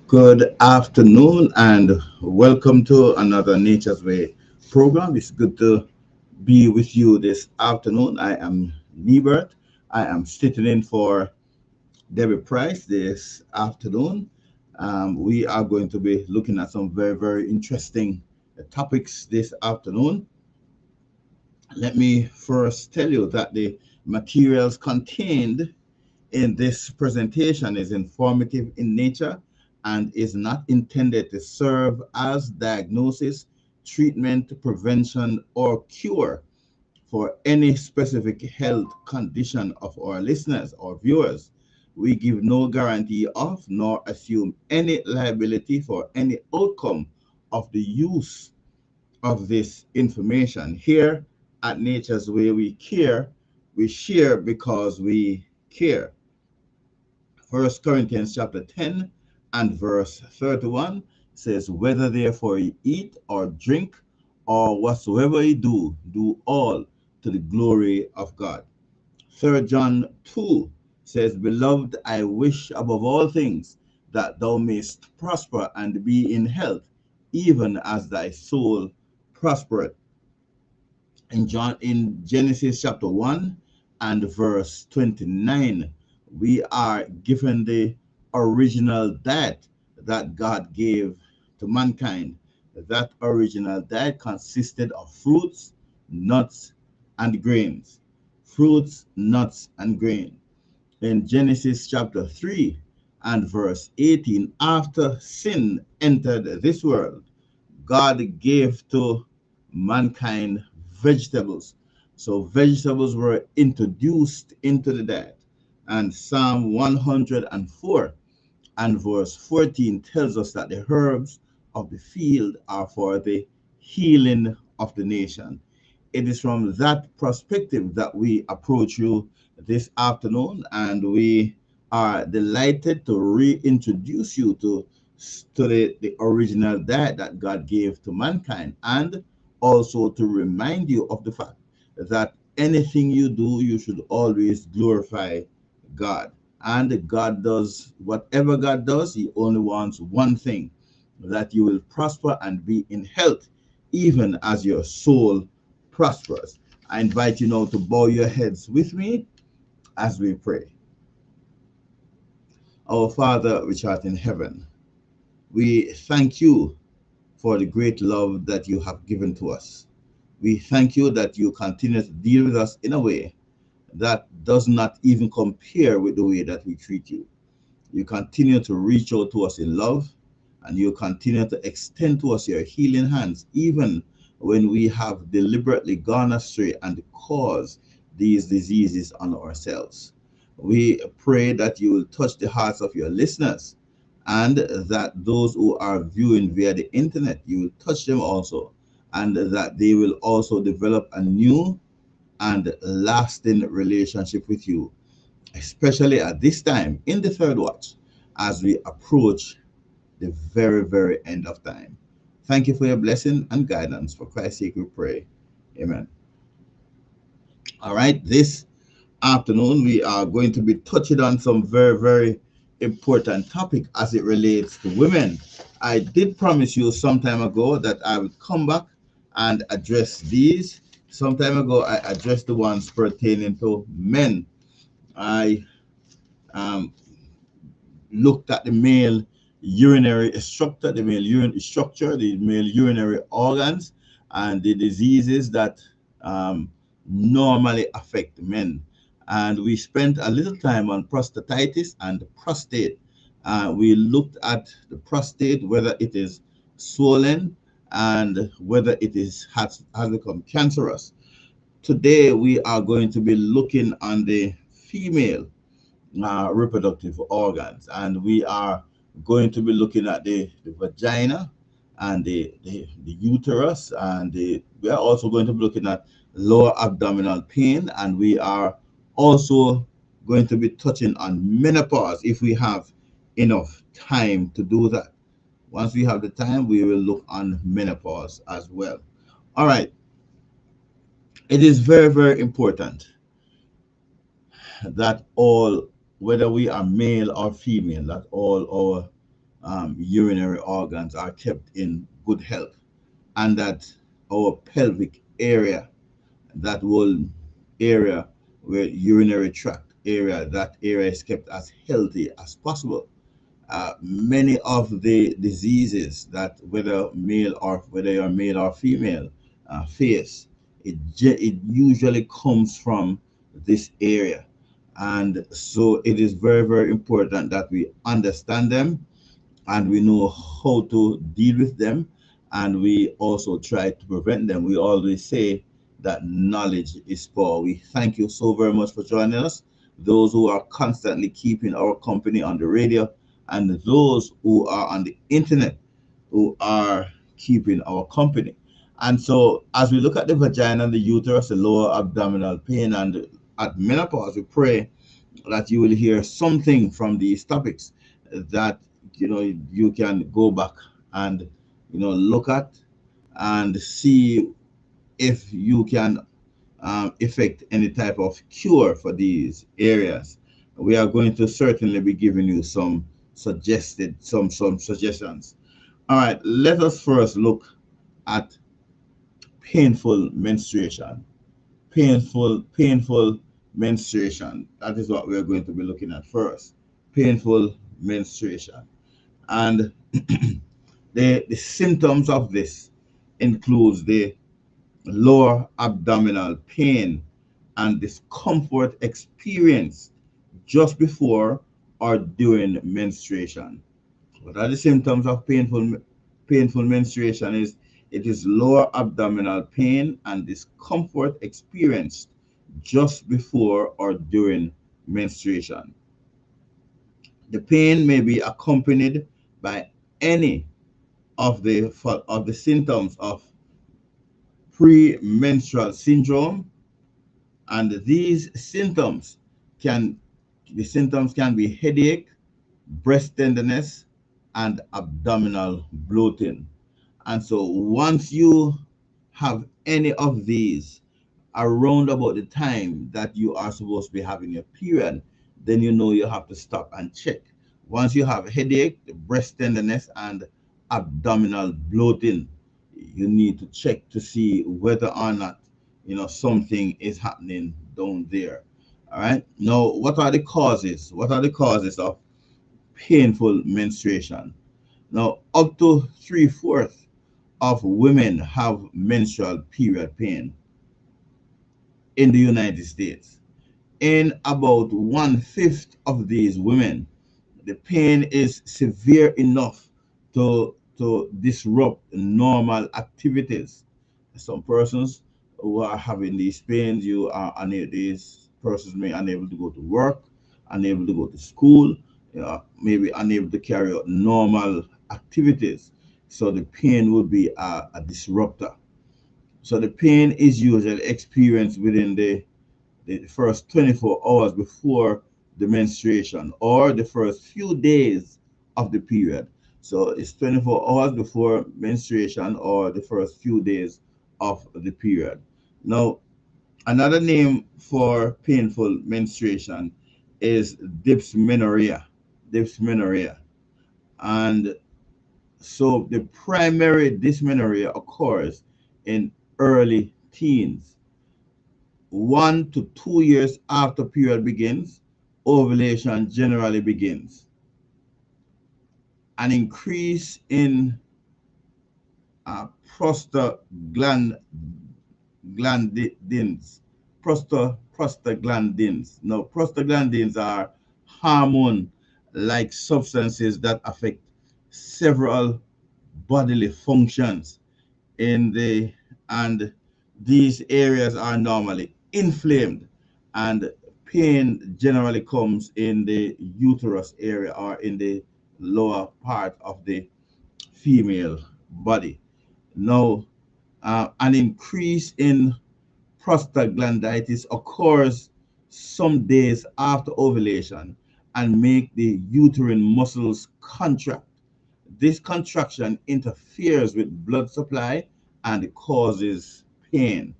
Good afternoon and welcome to another Nature's Way program. It's good to be with you this afternoon. I am Nebert. I am sitting in for David Price this afternoon. We are going to be looking at some very, very interesting topics this afternoon. Let me first tell you that the materials contained in this presentation is informative in nature and is not intended to serve as diagnosis, treatment, prevention, or cure for any specific health condition of our listeners or viewers. We give no guarantee of nor assume any liability for any outcome of the use of this information. Here at Nature's Way, we care, we share because we care. First Corinthians chapter 10 and verse 31 says, whether therefore you eat or drink or whatsoever you do, do all to the glory of God. 3 John 2 says, beloved, I wish above all things that thou mayst prosper and be in health, even as thy soul prospereth. In Genesis chapter 1 and verse 29, we are given the original diet that God gave to mankind. That original diet consisted of fruits, nuts, and grains. Fruits, nuts, and grain. In Genesis chapter 3 and verse 18, after sin entered this world, God gave to mankind vegetables. So vegetables were introduced into the diet. And Psalm 104 and verse 14 tells us that the herbs of the field are for the healing of the nation. It is from that perspective that we approach you this afternoon, and we are delighted to reintroduce you to the original diet that God gave to mankind, and also to remind you of the fact that anything you do, you should always glorify God. And God does whatever God does, He only wants one thing, that you will prosper and be in health, even as your soul prospers. I invite you now to bow your heads with me as we pray. Our Father, which art in heaven, we thank you for the great love that you have given to us. We thank you that you continue to deal with us in a way that does not even compare with the way that we treat you. You continue to reach out to us in love, and you continue to extend to us your healing hands, even when we have deliberately gone astray and caused these diseases on ourselves. We pray that you will touch the hearts of your listeners, and that those who are viewing via the internet, you will touch them also, and that they will also develop a new and lasting relationship with you, especially at this time in the third watch, as we approach the very, very end of time. Thank you for your blessing and guidance. For Christ's sake we pray. Amen. All right, this afternoon we are going to be touching on some very, very important topic as it relates to women. I did promise you some time ago that I would come back and address these. Some time ago I addressed the ones pertaining to men. I um, looked at the male urinary structure, the male urinary organs, and the diseases that normally affect men. And we spent a little time on prostatitis and prostate. We looked at the prostate, whether it is swollen and whether it has become cancerous. Today we are going to be looking on the female reproductive organs, and we are going to be looking at the vagina and the uterus, and we are also going to be looking at lower abdominal pain, and we are also going to be touching on menopause if we have enough time to do that. Once we have the time, we will look on menopause as well. All right, it is very, very important that all, whether we are male or female, that all our urinary organs are kept in good health, and that our pelvic area, that whole area where urinary tract area, that area is kept as healthy as possible. Many of the diseases that whether you're male or female face, it usually comes from this area, and so it is very, very important that we understand them and we know how to deal with them, and we also try to prevent them. We always say that knowledge is power. We thank you so very much for joining us, those who are constantly keeping our company on the radio, and those who are on the internet who are keeping our company. And so, as we look at the vagina and the uterus, the lower abdominal pain, and at menopause, we pray that you will hear something from these topics that you can go back and look at and see if you can effect any type of cure for these areas. We are going to certainly be giving you some suggestions. All right, let us first look at painful menstruation. Painful menstruation. That is what we're going to be looking at first. Painful menstruation. And the symptoms of this includes the lower abdominal pain and discomfort experienced just before or during menstruation. What are the symptoms of painful menstruation? It is lower abdominal pain and discomfort experienced just before or during menstruation. The pain may be accompanied by any of the symptoms of premenstrual syndrome, and can the symptoms can be headache, breast tenderness, and abdominal bloating. And so once you have any of these around about the time that you are supposed to be having your period, then you know you have to stop and check. Once you have headache, breast tenderness, and abdominal bloating, you need to check to see whether or not something is happening down there. All right. Now, what are the causes? What are the causes of painful menstruation? Now, up to three-fourths of women have menstrual period pain in the United States. In about one-fifth of these women, the pain is severe enough to disrupt normal activities. Some persons who are having these pains, these persons may unable to go to work, unable to go to school, maybe unable to carry out normal activities. So the pain would be a disruptor. So the pain is usually experienced within the first 24 hours before the menstruation or the first few days of the period. So it's 24 hours before menstruation or the first few days of the period. Now, another name for painful menstruation is dysmenorrhea. Dysmenorrhea. And so the primary dysmenorrhea occurs in early teens. 1 to 2 years after period begins, ovulation generally begins. An increase in prostaglandins, prostaglandins. Now, prostaglandins are hormone-like substances that affect several bodily functions in the and these areas are normally inflamed, and pain generally comes in the uterus area or in the lower part of the female body. Now, an increase in prostaglanditis occurs some days after ovulation and make the uterine muscles contract. This contraction interferes with blood supply and causes pain.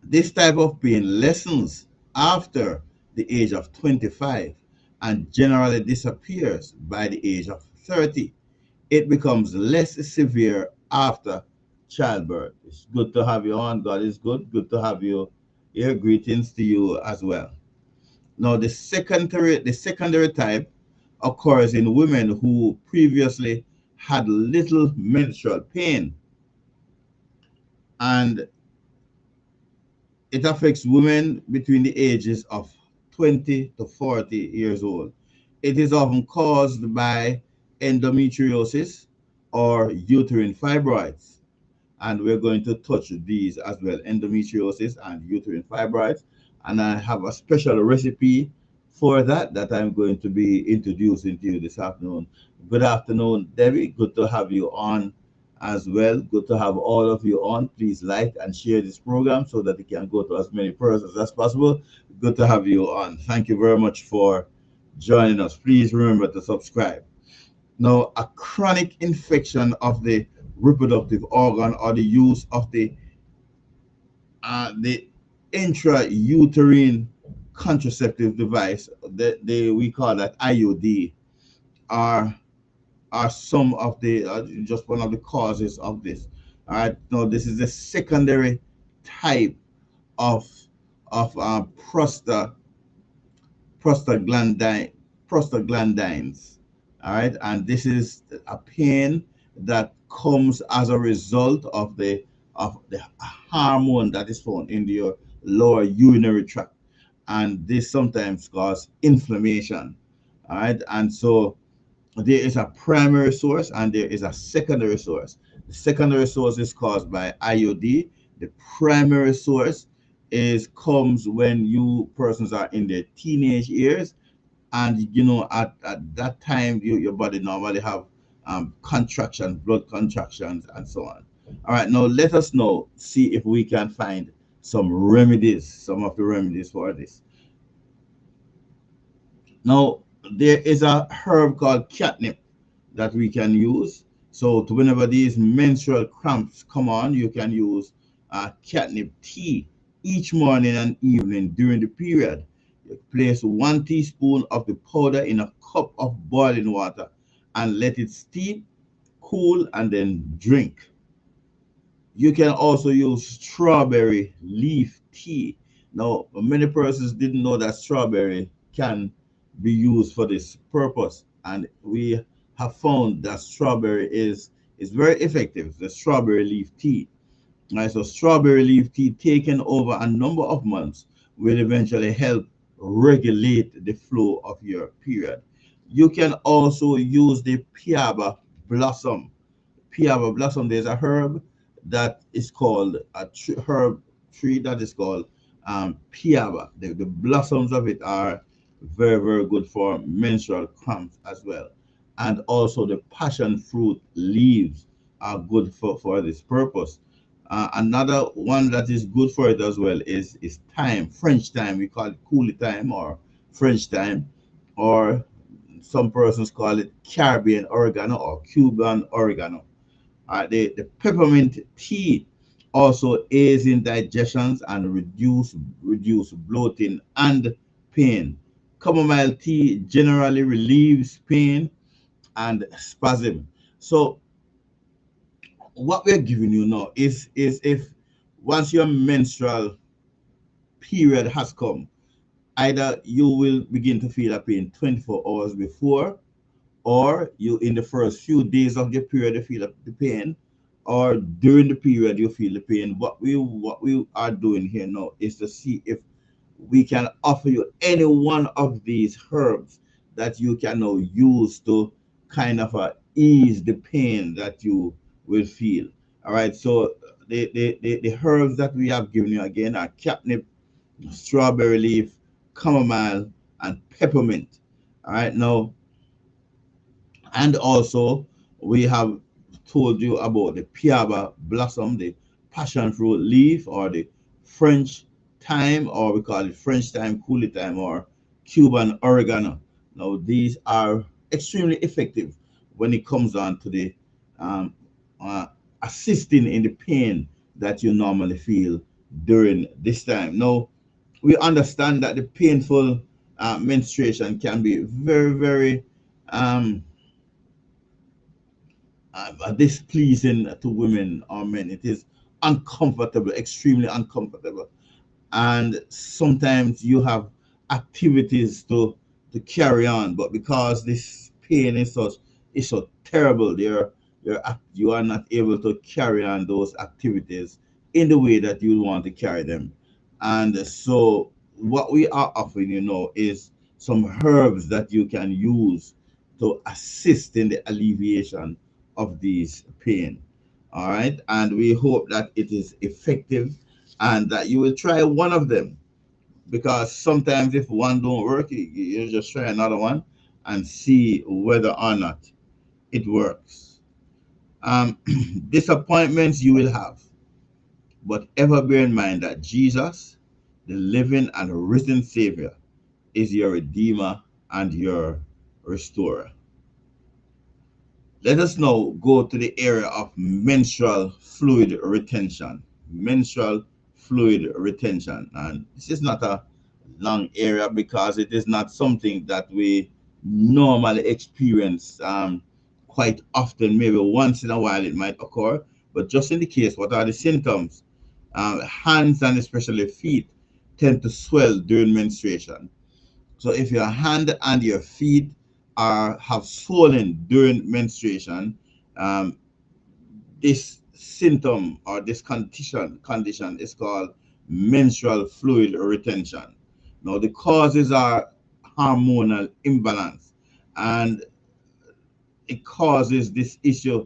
This type of pain lessens after the age of 25 and generally disappears by the age of 30. It becomes less severe after childbirth. It's good to have you on. God is good. Good to have you here. Greetings to you as well. Now, the secondary type occurs in women who previously had little menstrual pain, and it affects women between the ages of 20 to 40 years old. It is often caused by endometriosis or uterine fibroids, and we're going to touch these as well, endometriosis and uterine fibroids. And I have a special recipe for that I'm going to be introducing to you this afternoon. Good afternoon, Debbie. Good to have you on as well. Good to have all of you on. Please like and share this program so that it can go to as many persons as possible. Good to have you on. Thank you very much for joining us. Please remember to subscribe. Now, a chronic infection of the reproductive organ or the use of the intrauterine contraceptive device, we call that IUD, are some of the just one of the causes of this. All right, now this is the secondary type of of prostaglandine prostaglandines. All right, and this is a pain that comes as a result of the hormone that is found in your lower urinary tract, and this sometimes cause inflammation. All right, and so there is a primary source and there is a secondary source. The secondary source is caused by IUD. The primary source is comes when you persons are in their teenage years, and at that time your body normally have contractions, blood contractions, and so on. All right, now let us know, see if we can find some remedies, some of the remedies for this. Now, there is a herb called catnip that we can use. So to whenever these menstrual cramps come on, you can use catnip tea each morning and evening during the period. You place 1 teaspoon of the powder in a cup of boiling water and let it steep, cool, and then drink. You can also use strawberry leaf tea. Now, many persons didn't know that strawberry can be used for this purpose, and we have found that strawberry is very effective. The strawberry leaf tea. Right, so strawberry leaf tea taken over a number of months will eventually help regulate the flow of your period. You can also use the blossom piaba blossom. There's a herb that is called herb tree that is called piaba. The blossoms of it are very, very good for menstrual cramps as well. And also the passion fruit leaves are good for this purpose. Another one that is good for it as well is thyme, French thyme. We call it coulis thyme or French thyme, or some persons call it Caribbean oregano or Cuban oregano. The peppermint tea also aids in digestions and reduce bloating and pain. Chamomile tea generally relieves pain and spasm. So what we're giving you now is if once your menstrual period has come, either you will begin to feel a pain 24 hours before, or you in the first few days of your period you feel the pain, or during the period you feel the pain. What we are doing here now is to see if we can offer you any one of these herbs that you can now use to kind of ease the pain that you will feel. All right, so the herbs that we have given you again are catnip, strawberry leaf, chamomile, and peppermint. All right, now, and also we have told you about the piaba blossom, the passion fruit leaf, or the French thyme, or we call it French thyme, coolie thyme, or Cuban oregano. Now these are extremely effective when it comes down to the um, uh, assisting in the pain that you normally feel during this time. Now we understand that the painful menstruation can be very um, displeasing to women or men. It is uncomfortable, extremely uncomfortable, and sometimes you have activities to carry on, but because this pain is so terrible, you are not able to carry on those activities in the way that you want to carry them. And so what we are offering you now is some herbs that you can use to assist in the alleviation of these pain. All right, and we hope that it is effective and that you will try one of them, because sometimes if one don't work, you just try another one and see whether or not it works. Disappointments you will have, but ever bear in mind that Jesus, the living and risen Savior, is your Redeemer and your Restorer. Let us now go to the area of menstrual fluid retention. Menstrual fluid retention. And this is not a long area because it is not something that we normally experience quite often. Maybe once in a while it might occur. But just in the case, what are the symptoms? Hands and especially feet tend to swell during menstruation. So if your hand and your feet are have swollen during menstruation, um, this symptom or this condition is called menstrual fluid retention. Now the causes are hormonal imbalance, and it causes this issue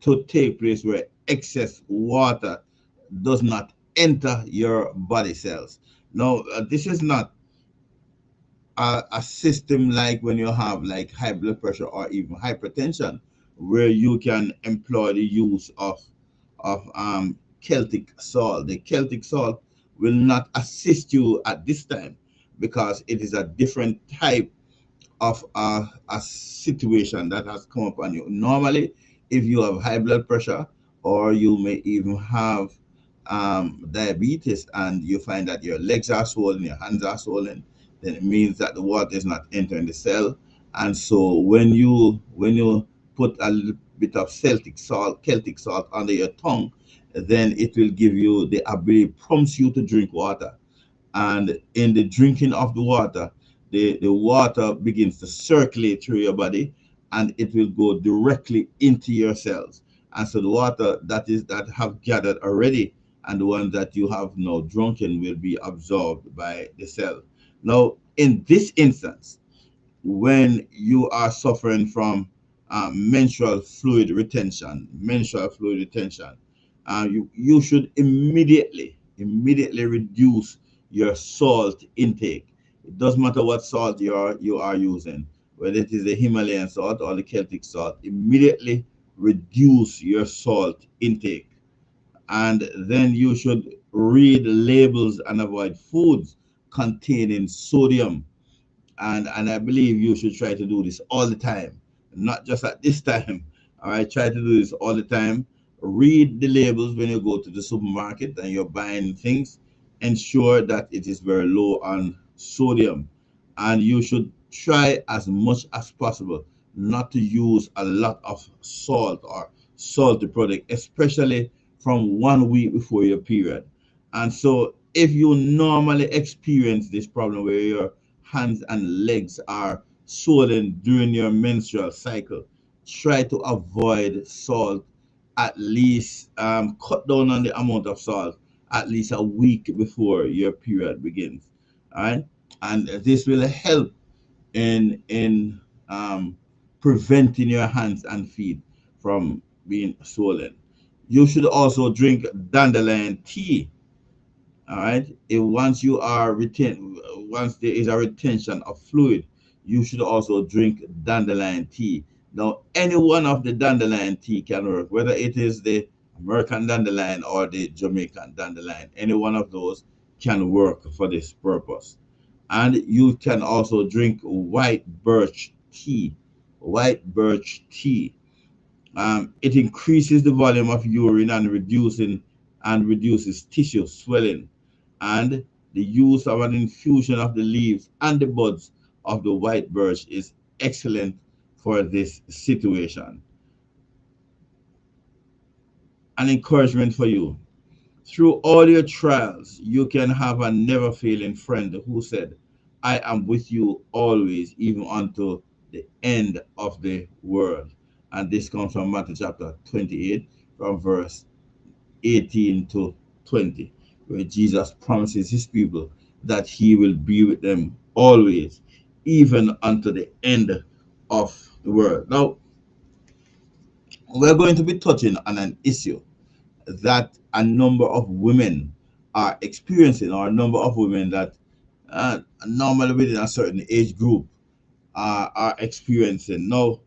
to take place where excess water does not enter your body cells. Now this is not a system like when you have like high blood pressure or even hypertension, where you can employ the use of Celtic salt. The Celtic salt will not assist you at this time because it is a different type of a situation that has come upon you. Normally, if you have high blood pressure or you may even have diabetes and you find that your legs are swollen, your hands are swollen, then it means that the water is not entering the cell. And so when you put a little bit of Celtic salt under your tongue, then it will give you the ability, prompts you to drink water, and in the drinking of the water, the water begins to circulate through your body and it will go directly into your cells. And so the water that have gathered already and the one that you have now drunken will be absorbed by the cell. Now in this instance, when you are suffering from menstrual fluid retention, you should immediately reduce your salt intake. It doesn't matter what salt you are using, whether it is the Himalayan salt or the Celtic salt. Immediately reduce your salt intake, and then you should read labels and avoid foods containing sodium and I believe you should try to do this all the time, not just at this time. All right, try to do this all the time. Read the labels when you go to the supermarket and you're buying things. Ensure that it is very low on sodium, and you should try as much as possible not to use a lot of salt or salty product, especially from 1 week before your period. And so, if you normally experience this problem where your hands and legs are swollen during your menstrual cycle, try to avoid salt. At least cut down on the amount of salt at least a week before your period begins. All right, and this will help in preventing your hands and feet from being swollen. You should also drink dandelion tea. All right. Once you are once there is a retention of fluid, you should also drink dandelion tea. Now, any one of the dandelion tea can work, whether it is the American dandelion or the Jamaican dandelion. Any one of those can work for this purpose. And you can also drink white birch tea. White birch tea. It increases the volume of urine and reduces tissue swelling. And the use of an infusion of the leaves and the buds of the white birch is excellent for this situation. An encouragement for you. Through all your trials, you can have a never failing friend who said, I am with you always, even unto the end of the world. And this comes from Matthew chapter 28, from verse 18 to 20, where Jesus promises his people that he will be with them always, even unto the end of the world. Now, we're going to be touching on an issue that a number of women are experiencing, or a number of women that normally within a certain age group are experiencing. Now,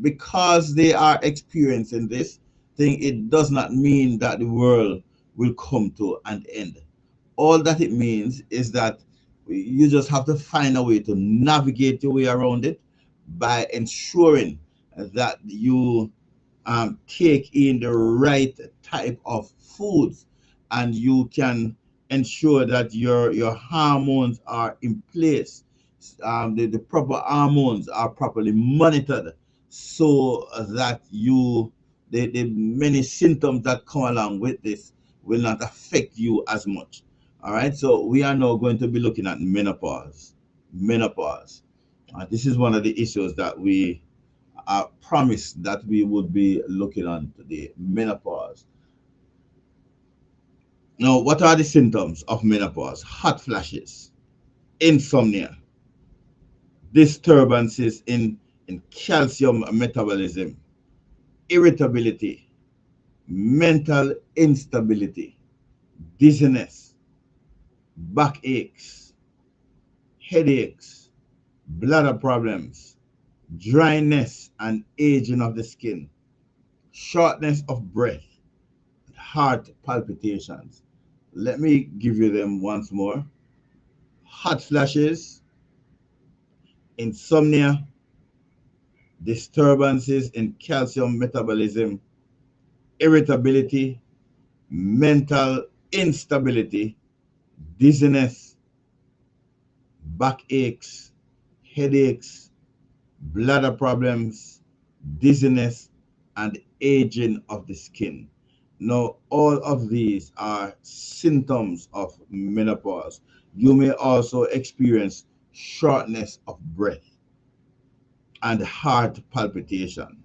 because they are experiencing this thing, it does not mean that the world will come to an end. All that it means is that you just have to find a way to navigate your way around it by ensuring that you take in the right type of foods, and you can ensure that your hormones are in place. The proper hormones are properly monitored, so that the many symptoms that come along with this will not affect you as much. All right, so we are now going to be looking at menopause. Menopause. This is one of the issues that we promised that we would be looking on today. Menopause. Now, what are the symptoms of menopause? Hot flashes, insomnia, disturbances in calcium metabolism, irritability, mental instability, dizziness, backaches, headaches, bladder problems, dryness and aging of the skin, shortness of breath, heart palpitations. Let me give you them once more. Hot flashes, insomnia, disturbances in calcium metabolism, irritability, mental instability, dizziness, backaches, headaches, bladder problems, dizziness, and aging of the skin. Now, all of these are symptoms of menopause. You may also experience shortness of breath and heart palpitation.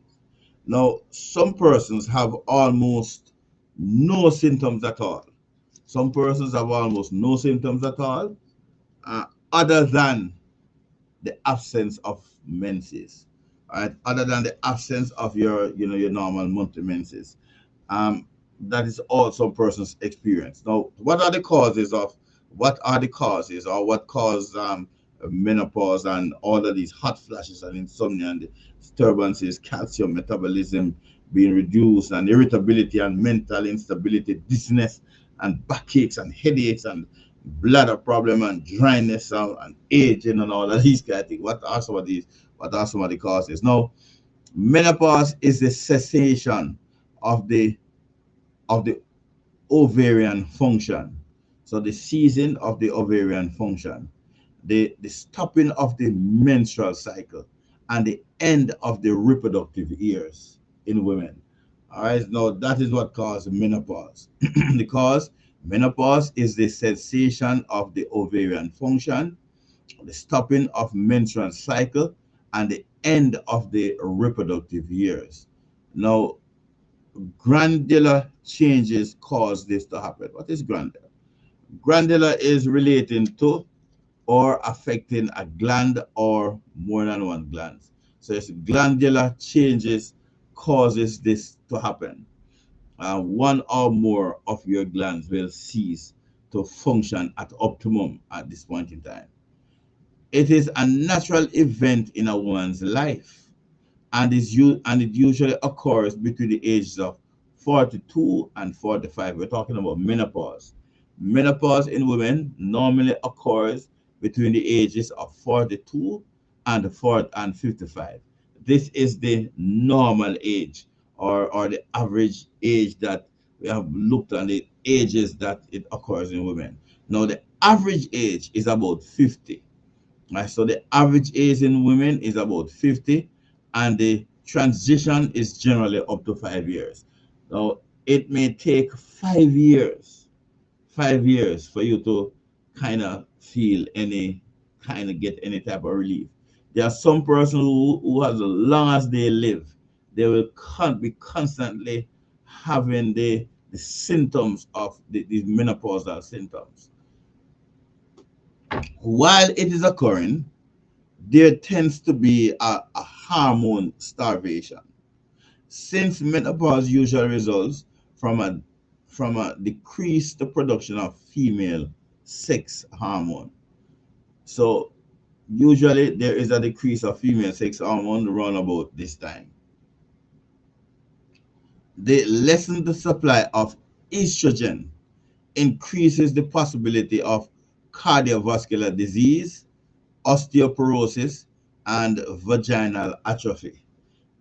Now, some persons have almost no symptoms at all. Some persons have almost no symptoms at all, other than the absence of menses, right? Other than the absence of your normal monthly menses. Um, that is all some persons experience. Now, what are the causes, or what cause menopause and all of these hot flashes and insomnia and the disturbances, calcium metabolism being reduced, and irritability and mental instability, dizziness and backaches and headaches and bladder problem and dryness and aging and all of these kind of things. What are some of the causes? Now, menopause is the cessation of the ovarian function. So the season of the ovarian function, the stopping of the menstrual cycle, and the end of the reproductive years in women. All right, now that is what causes menopause. Because menopause is the cessation of the ovarian function, the stopping of menstrual cycle, and the end of the reproductive years. Now, granular changes cause this to happen. What is granular? Granular is relating to or affecting a gland or more than one gland. So it's glandular changes causes this to happen. One or more of your glands will cease to function at optimum at this point in time. It is a natural event in a woman's life, and it usually occurs between the ages of 42 and 45. We're talking about menopause. Menopause in women normally occurs between the ages of 42 and 55. This is the normal age, or the average age that we have looked at, the ages that it occurs in women. Now the average age is about 50. Right, so the average age in women is about 50, and the transition is generally up to 5 years. Now, it may take 5 years for you to kind of feel any kind of get any type of relief. There are some persons who as long as they live, they will be constantly having the symptoms of these menopausal symptoms. While it is occurring, there tends to be a hormone starvation. Since menopause usually results from a decreased production of female sex hormone. So usually there is a decrease of female sex hormone around about this time. They lessen the supply of estrogen, increases the possibility of cardiovascular disease, osteoporosis, and vaginal atrophy.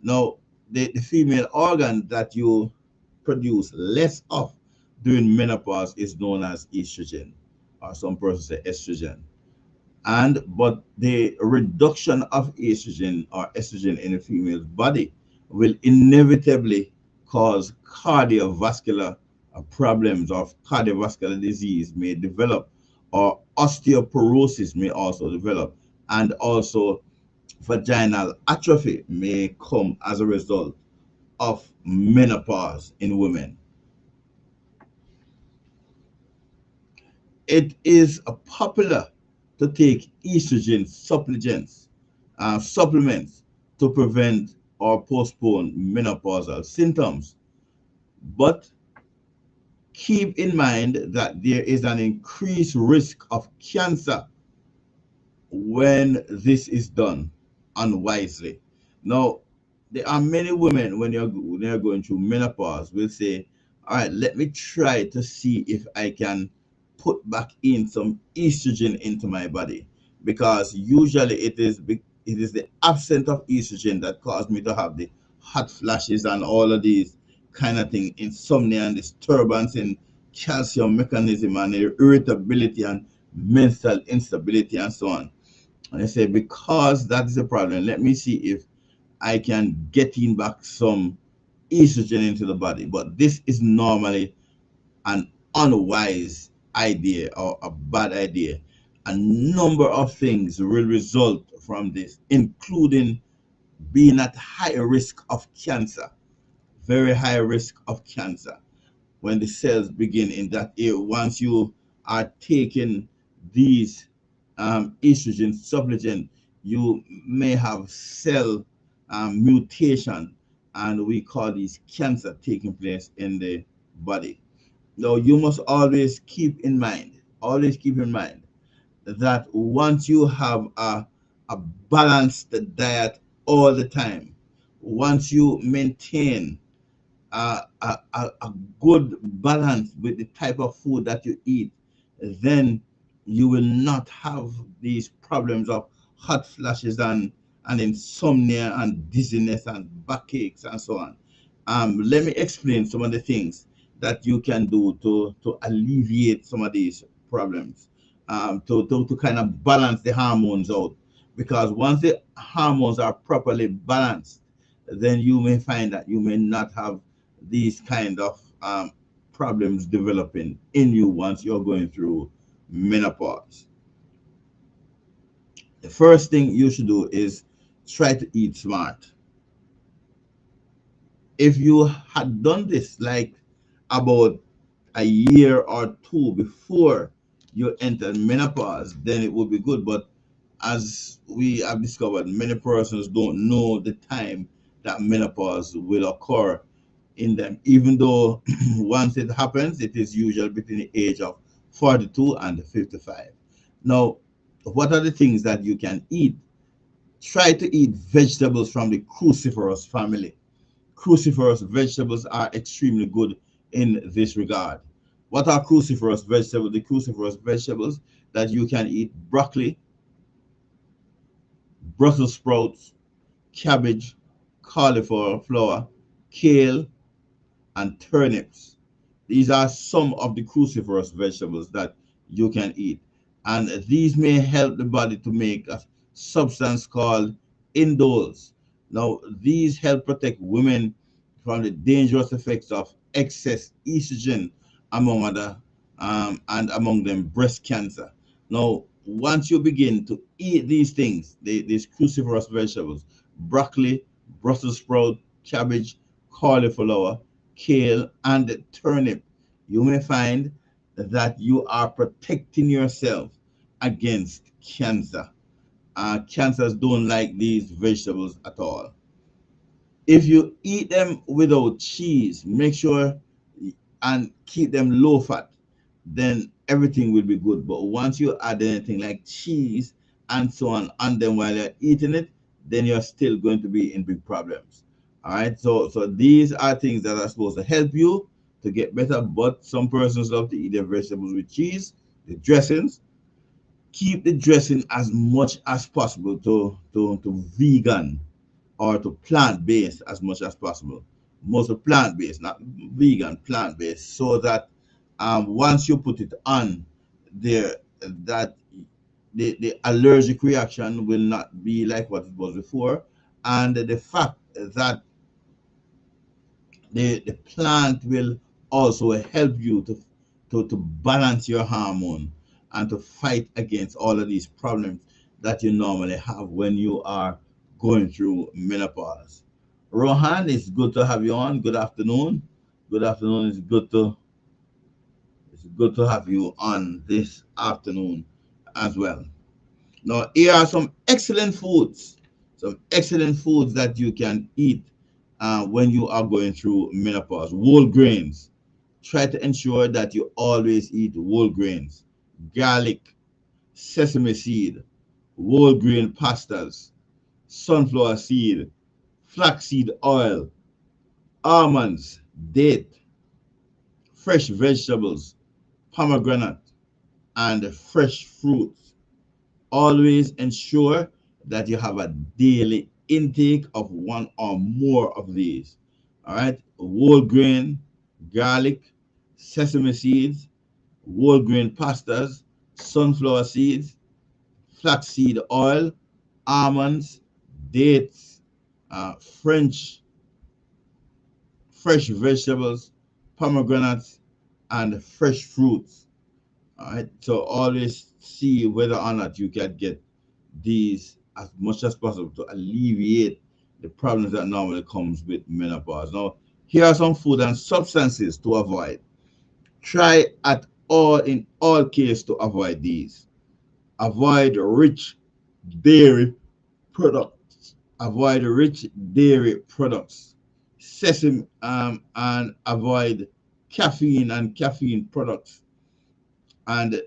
Now, the female organ that you produce less of during menopause is known as estrogen, or some persons say estrogen. But the reduction of estrogen in a female's body will inevitably cause cardiovascular problems, or cardiovascular disease may develop, or osteoporosis may also develop, and also vaginal atrophy may come as a result of menopause in women. It is popular to take estrogen supplements to prevent or postpone menopausal symptoms. But keep in mind that there is an increased risk of cancer when this is done unwisely. Now, there are many women when they're going through menopause will say, "All right, let me try to see if I can put back in some estrogen into my body," because usually it is the absence of estrogen that caused me to have the hot flashes and all of these kind of thing, insomnia and disturbance in calcium mechanism and irritability and mental instability and so on. And I say, because that's the problem, let me see if I can get in back some estrogen into the body. But this is normally an unwise idea or a bad idea. A number of things will result from this, including being at high risk of cancer, very high risk of cancer when the cells begin in that area. Once you are taking these estrogen supplement, you may have cell mutation, and we call these cancer taking place in the body. Now, you must always keep in mind that once you have a balanced diet all the time, once you maintain a good balance with the type of food that you eat, then you will not have these problems of hot flashes and insomnia and dizziness and backaches and so on. Let me explain some of the things that you can do to alleviate some of these problems, to kind of balance the hormones out. Because once the hormones are properly balanced, then you may find that you may not have these kind of problems developing in you once you're going through menopause. The first thing you should do is try to eat smart. If you had done this like about a year or two before you entered menopause, then it would be good. But as we have discovered, many persons don't know the time that menopause will occur in them, even though once it happens, it is usually between the age of 42 and 55. Now, what are the things that you can eat? Try to eat vegetables from the cruciferous family. Cruciferous vegetables are extremely good in this regard. What are cruciferous vegetables? The cruciferous vegetables that you can eat: broccoli, Brussels sprouts, cabbage, cauliflower, kale, and turnips. These are some of the cruciferous vegetables that you can eat. And these may help the body to make a substance called indoles. Now, these help protect women from the dangerous effects of excess estrogen, among other, and among them breast cancer. Now, once you begin to eat these things, these cruciferous vegetables, broccoli, Brussels sprout, cabbage, cauliflower, kale, and turnip, you may find that you are protecting yourself against cancer. Cancers don't like these vegetables at all. If you eat them without cheese, make sure and keep them low fat, then everything will be good. But once you add anything like cheese and so on them while you're eating it, then you're still going to be in big problems. All right. So these are things that are supposed to help you to get better. But some persons love to eat their vegetables with cheese, the dressings. Keep the dressing as much as possible to vegan or to plant-based as much as possible. Mostly plant-based, not vegan, plant-based, so that once you put it on there, that the allergic reaction will not be like what it was before, and the fact that the plant will also help you to balance your hormone and to fight against all of these problems that you normally have when you are going through menopause. Rohan, it's good to have you on. Good afternoon. Good afternoon. It's good to have you on this afternoon as well. Now, here are some excellent foods, that you can eat when you are going through menopause. Whole grains. Try to ensure that you always eat whole grains: garlic, sesame seed, whole grain pastas, sunflower seed, flaxseed oil, almonds, date, fresh vegetables, pomegranate, and fresh fruits. Always ensure that you have a daily intake of one or more of these. All right, whole grain, garlic, sesame seeds, whole grain pastas, sunflower seeds, flaxseed oil, almonds, dates, French fresh vegetables, pomegranates, and fresh fruits. All right, so always see whether or not you can get these as much as possible to alleviate the problems that normally comes with menopause. Now, here are some food and substances to avoid. Try at all in all cases to avoid these. Avoid rich dairy products. Avoid rich dairy products. Sesame and avoid caffeine products, and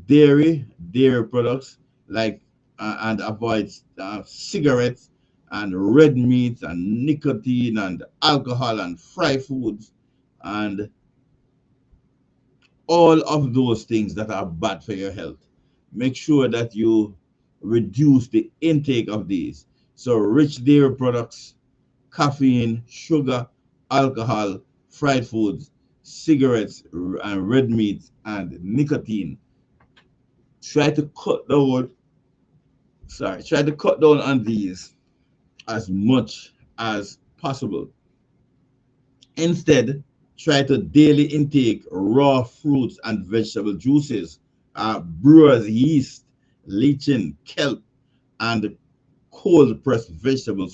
dairy products like and avoid cigarettes and red meats and nicotine and alcohol and fried foods and all of those things that are bad for your health. make sure that you reduce the intake of these. So rich dairy products, caffeine, sugar, alcohol, fried foods, cigarettes, and red meat, and nicotine. Try to cut down. Try to cut down on these as much as possible. Instead, try to daily intake raw fruits and vegetable juices, brewer's yeast, lecithin, kelp, and cold pressed vegetable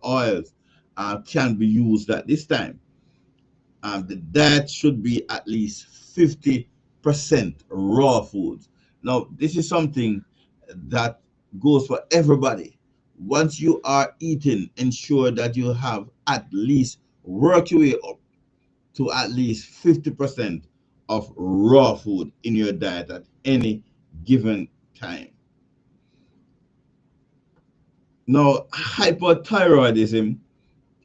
oils can be used at this time. The diet should be at least 50% raw foods. Now, this is something that goes for everybody. Once you are eating, ensure that you have at least work your way up to at least 50% of raw food in your diet at any given time. Now, hypothyroidism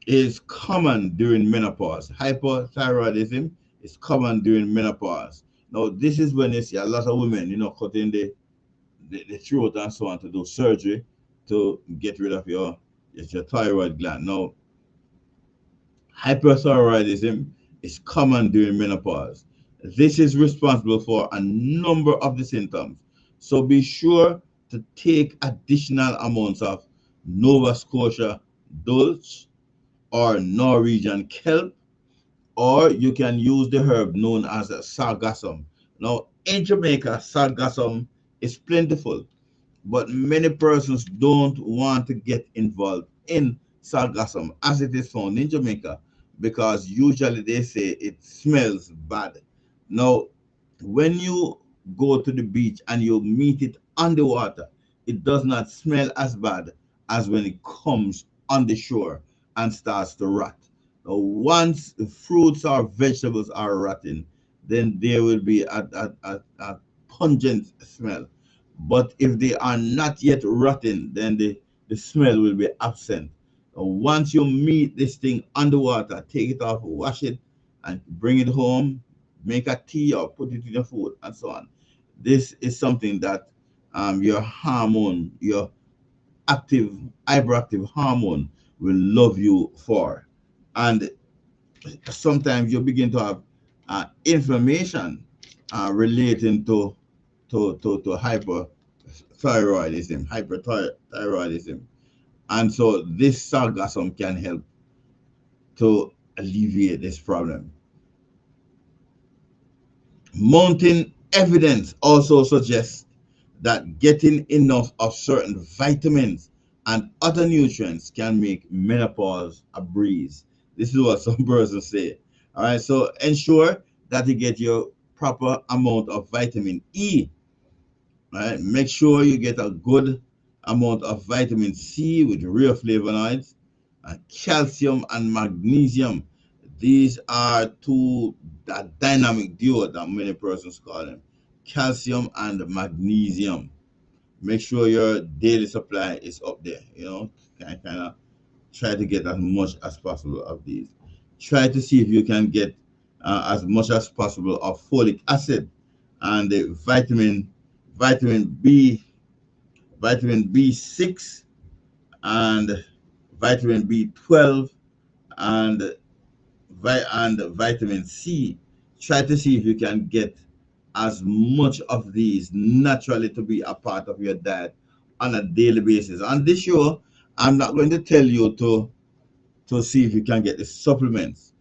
is common during menopause. Hypothyroidism is common during menopause. Now, this is when you see a lot of women, cutting the throat and so on to do surgery to get rid of your thyroid gland. Now, hyperthyroidism is common during menopause. This is responsible for a number of the symptoms. So be sure to take additional amounts of Nova Scotia Dulce or Norwegian kelp, or you can use the herb known as sargassum. Now, in Jamaica, sargassum is plentiful, but many persons don't want to get involved in sargassum as it is found in Jamaica because usually they say it smells bad. Now, when you go to the beach and you meet it on the water, it does not smell as bad as when it comes on the shore and starts to rot. Now, once the fruits or vegetables are rotting, then there will be a pungent smell. But if they are not yet rotten, then the smell will be absent. Once you meet this thing underwater, take it off, wash it, and bring it home, make a tea or put it in your food, and so on. This is something that your hormone, your active, hyperactive hormone, will love you for. And sometimes you begin to have inflammation relating to hyperthyroidism. And so this sargassum can help to alleviate this problem. Mounting evidence also suggests that getting enough of certain vitamins and other nutrients can make menopause a breeze. This is what some persons say. All right, so ensure that you get your proper amount of vitamin E. Right, make sure you get a good amount of vitamin C with real flavonoids, calcium and magnesium. These are two dynamic duo that many persons call them, calcium and magnesium. Make sure your daily supply is up there. Kind of try to get as much as possible of these. Try to see if you can get as much as possible of folic acid and the vitamin B, vitamin B6, and vitamin B12, and vitamin C. Try to see if you can get as much of these naturally to be a part of your diet on a daily basis. On this show, I'm not going to tell you to see if you can get the supplements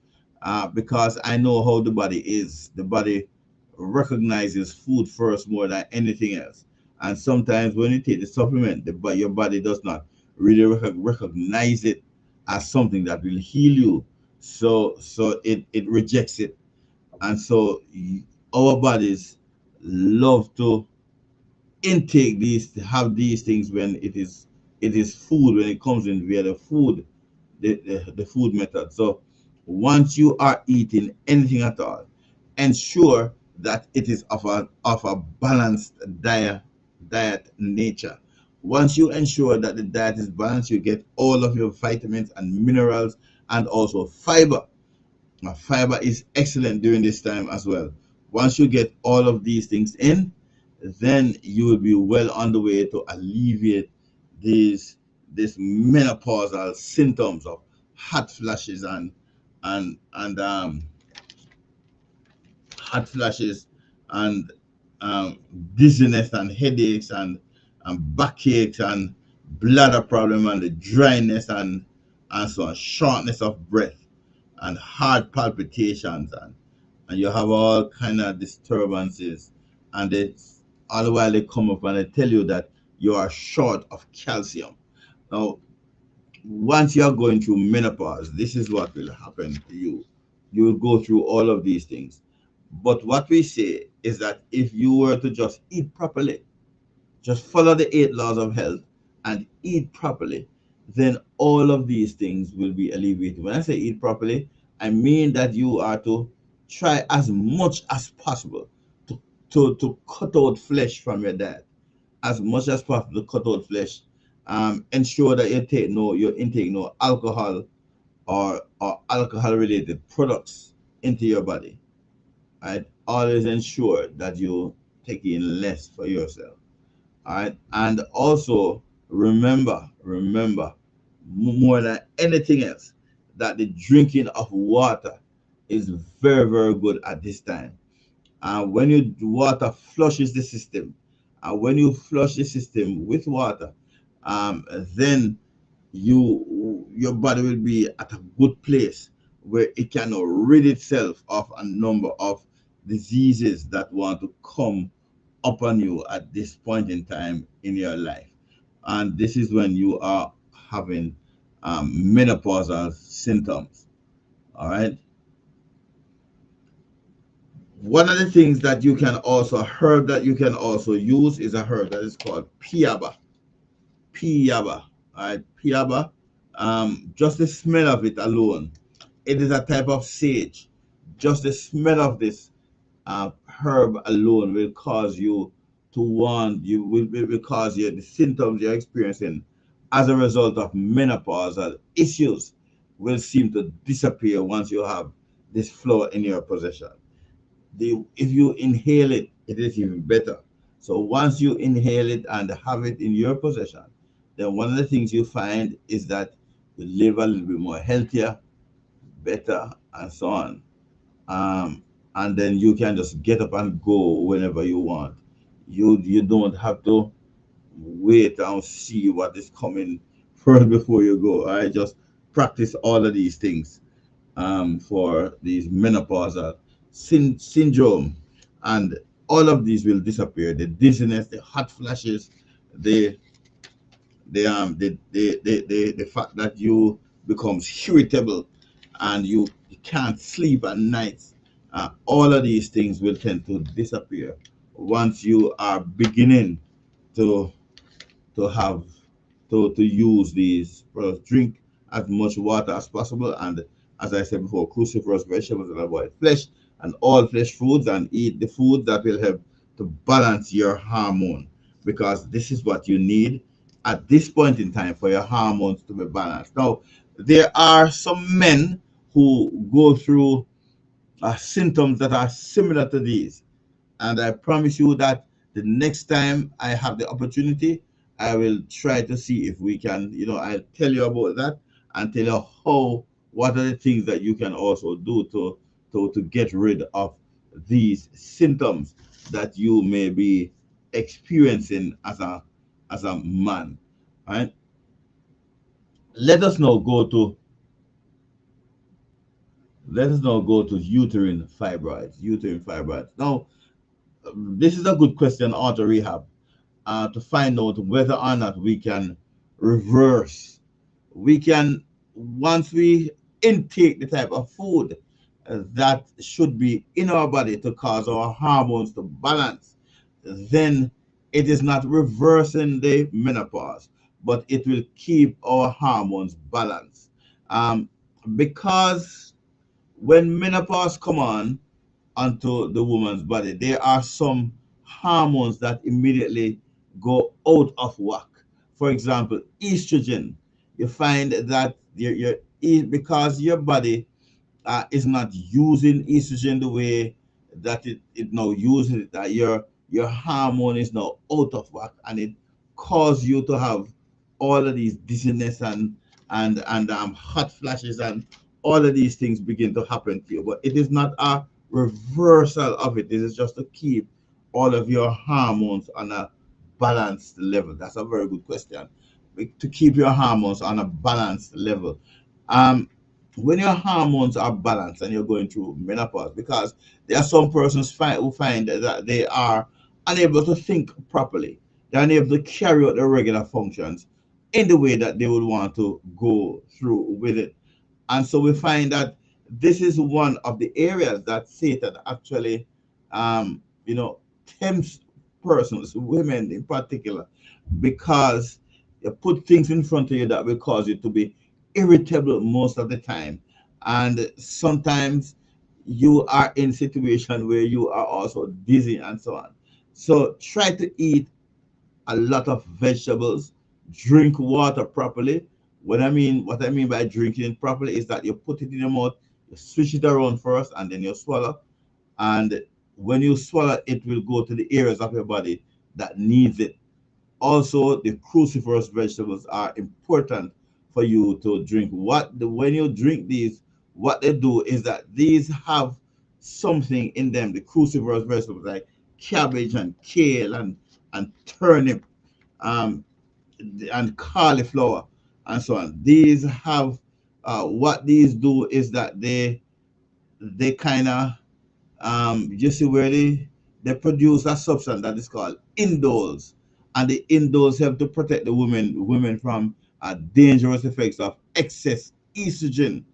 because I know how the body is. The body recognizes food first more than anything else. And sometimes when you take the supplement, your body does not really recognize it as something that will heal you. So it rejects it. And so our bodies love to intake these, have these things when it is food, when it comes in via the food, the food method. So once you are eating anything at all, ensure that it is of a balanced diet nature. Once you ensure that the diet is balanced, you get all of your vitamins and minerals and also fiber. Now, fiber is excellent during this time as well. Once you get all of these things in, then you will be well on the way to alleviate these menopausal symptoms of hot flashes and hot flashes and um, dizziness and headaches and backaches and bladder problem and the dryness and so on, shortness of breath and heart palpitations and you have all kind of disturbances and it's all the while they come up and they tell you that you are short of calcium. Now once you are going through menopause, this is what will happen to you. You will go through all of these things. But what we say is that if you were to just eat properly, just follow the 8 laws of health and eat properly, then all of these things will be alleviated. When I say eat properly, I mean that you are to try as much as possible to cut out flesh from your diet as much as possible to cut out flesh. Ensure that you intake no alcohol or alcohol related products into your body. Right? Always ensure that you take in less for yourself. All right. And also remember more than anything else that the drinking of water is very, very good at this time. When you water flushes the system, when you flush the system with water, then your body will be at a good place where it can rid itself of a number of diseases that want to come upon you at this point in time in your life. And this is when you are having menopausal symptoms. All right. One of the things that you can also, a herb that you can also use is a herb that is called piaba. Piaba. All right. Piaba. Just the smell of it alone, it is a type of sage. Just the smell of this herb alone will cause you to want you will cause you the symptoms you're experiencing as a result of menopausal issues will seem to disappear once you have this flower in your possession. If you inhale it, it is even better. So once you inhale it and have it in your possession, then one of the things you find is that you live a little bit more healthier, better, and so on. um, and then you can just get up and go whenever you want. You don't have to wait and see what is coming first before you go. I just practice all of these things for these menopausal syndrome, and all of these will disappear. The dizziness, the hot flashes, the the fact that you becomes irritable and you can't sleep at night, all of these things will tend to disappear once you are beginning to have to use these products. Drink as much water as possible, and as I said before, cruciferous vegetables and avoid flesh and all flesh foods, and eat the food that will help to balance your hormone, because this is what you need at this point in time for your hormones to be balanced. Now, there are some men who go through symptoms that are similar to these, and I promise you that the next time I have the opportunity, I will try to see if we can, I'll tell you about that and tell you what are the things that you can also do to get rid of these symptoms that you may be experiencing as a man. Right? Let us now go to uterine fibroids. Uterine fibroids. Now, this is a good question, auto rehab, to find out whether or not we can reverse. We can, once we intake the type of food that should be in our body to cause our hormones to balance, then it is not reversing the menopause, but it will keep our hormones balanced. Because when menopause come on, onto the woman's body, there are some hormones that immediately go out of whack. For example, estrogen. You find that because your body is not using estrogen the way that it now uses it, that your hormone is now out of whack, and it causes you to have all of these dizziness and hot flashes, and all of these things begin to happen to you. But it is not a reversal of it. It is just to keep all of your hormones on a balanced level. That's a very good question. To keep your hormones on a balanced level. Um, when your hormones are balanced and you're going through menopause, because there are some persons who find that they are unable to think properly, they're unable to carry out their regular functions in the way that they would want to go through with it. And so we find that this is one of the areas that Satan actually, you know, tempts persons, women in particular, because you put things in front of you that will cause you to be irritable most of the time. And sometimes you are in situation where you are also dizzy and so on. So try to eat a lot of vegetables, drink water properly. What I mean by drinking properly is that you put it in your mouth, you switch it around first, and then you swallow. And when you swallow, it will go to the areas of your body that needs it. Also, the cruciferous vegetables are important for you to drink. When you drink these, what they do is that these have something in them. The cruciferous vegetables like cabbage and kale and turnip, um, and cauliflower and so on. These have what these do is that they kind of you see where they produce a substance that is called indoles, and the indoles help to protect the women from dangerous effects of excess estrogen,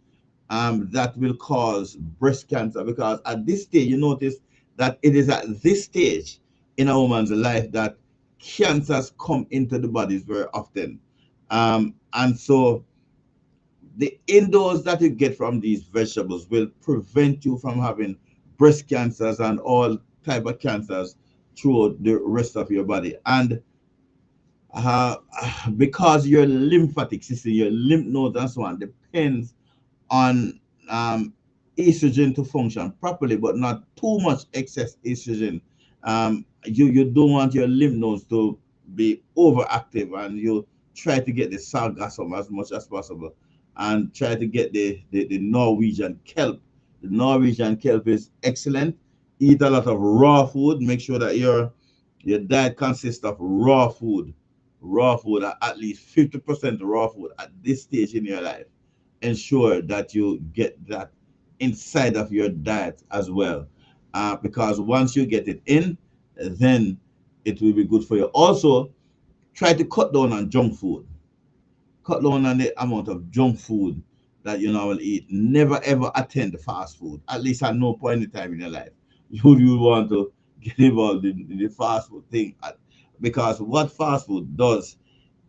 that will cause breast cancer. Because at this stage, you notice that it is at this stage in a woman's life that cancers come into the bodies very often, and so the indoors that you get from these vegetables will prevent you from having breast cancers and all type of cancers throughout the rest of your body. And uh, because your lymphatic system, your lymph nodes and so on depends on estrogen to function properly, but not too much excess estrogen. You don't want your lymph nodes to be overactive, and you try to get the sargassum as much as possible, and try to get the Norwegian kelp. The Norwegian kelp is excellent. Eat a lot of raw food. Make sure that your diet consists of raw food, at least 50% raw food at this stage in your life. Ensure that you get that inside of your diet as well, because once you get it in, then it will be good for you. Also, try to cut down on junk food. Cut down on the amount of junk food that you normally eat. Never ever attend fast food, at least at no point in time in your life. You want to get involved in the fast food thing, because what fast food does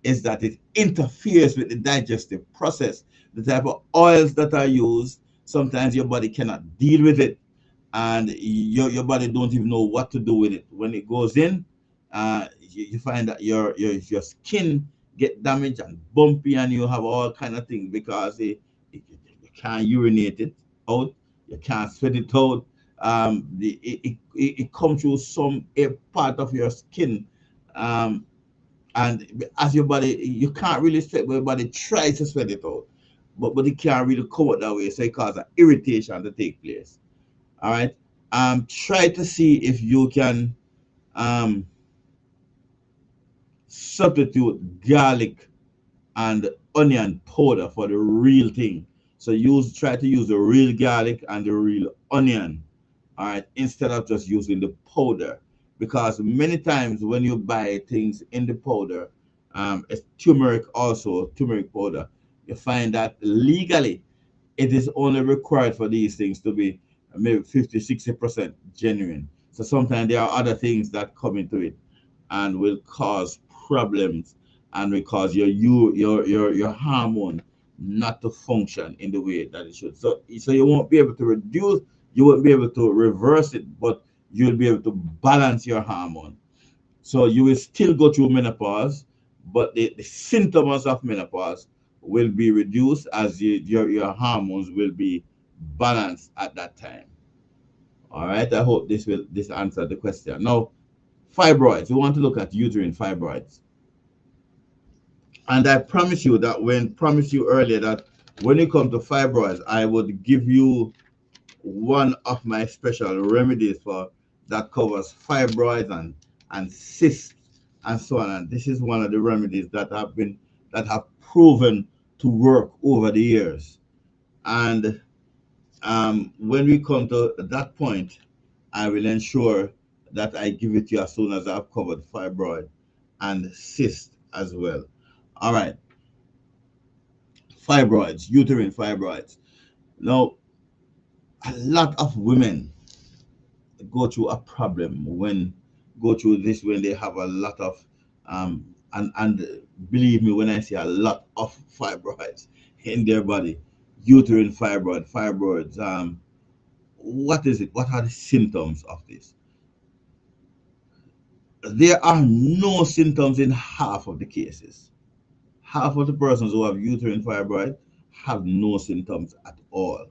is that it interferes with the digestive process. The type of oils that are used, sometimes your body cannot deal with it, and your body don't even know what to do with it. When it goes in, you find that your skin get damaged and bumpy, and you have all kind of things because you can't urinate it out, you can't sweat it out. It comes through some a part of your skin, um, and as your body, you can't really sweat, but your body tries to sweat it out, but it can't really come out that way, so it causes irritation to take place. All right. Try to see if you can um substitute garlic and onion powder for the real thing. So try to use the real garlic and the real onion, all right, instead of just using the powder. Because many times when you buy things in the powder, it's turmeric, also turmeric powder, you find that legally it is only required for these things to be maybe 50, 60% genuine. So sometimes there are other things that come into it and will cause problems, and will cause your hormone not to function in the way that it should. So you won't be able to reduce, you won't be able to reverse it, but you'll be able to balance your hormone. So you will still go through menopause, but the symptoms of menopause will be reduced as your hormones will be balanced at that time. All right. I hope this answered the question. Now, Fibroids. We want to look at uterine fibroids. And I promise you that promised you earlier that when it comes to fibroids, I would give you one of my special remedies for that covers fibroids and cysts and so on. And this is one of the remedies that have proven to work over the years. And when we come to that point, I will ensure that I give it to you as soon as I've covered fibroid and cyst as well. All right, fibroids, uterine fibroids. Now, a lot of women go through a problem go through this when they have a lot of and believe me when I say a lot of fibroids in their body, uterine fibroids. What is it? What are the symptoms of this? There are no symptoms in half of the cases. Half of the persons who have uterine fibroid have no symptoms at all.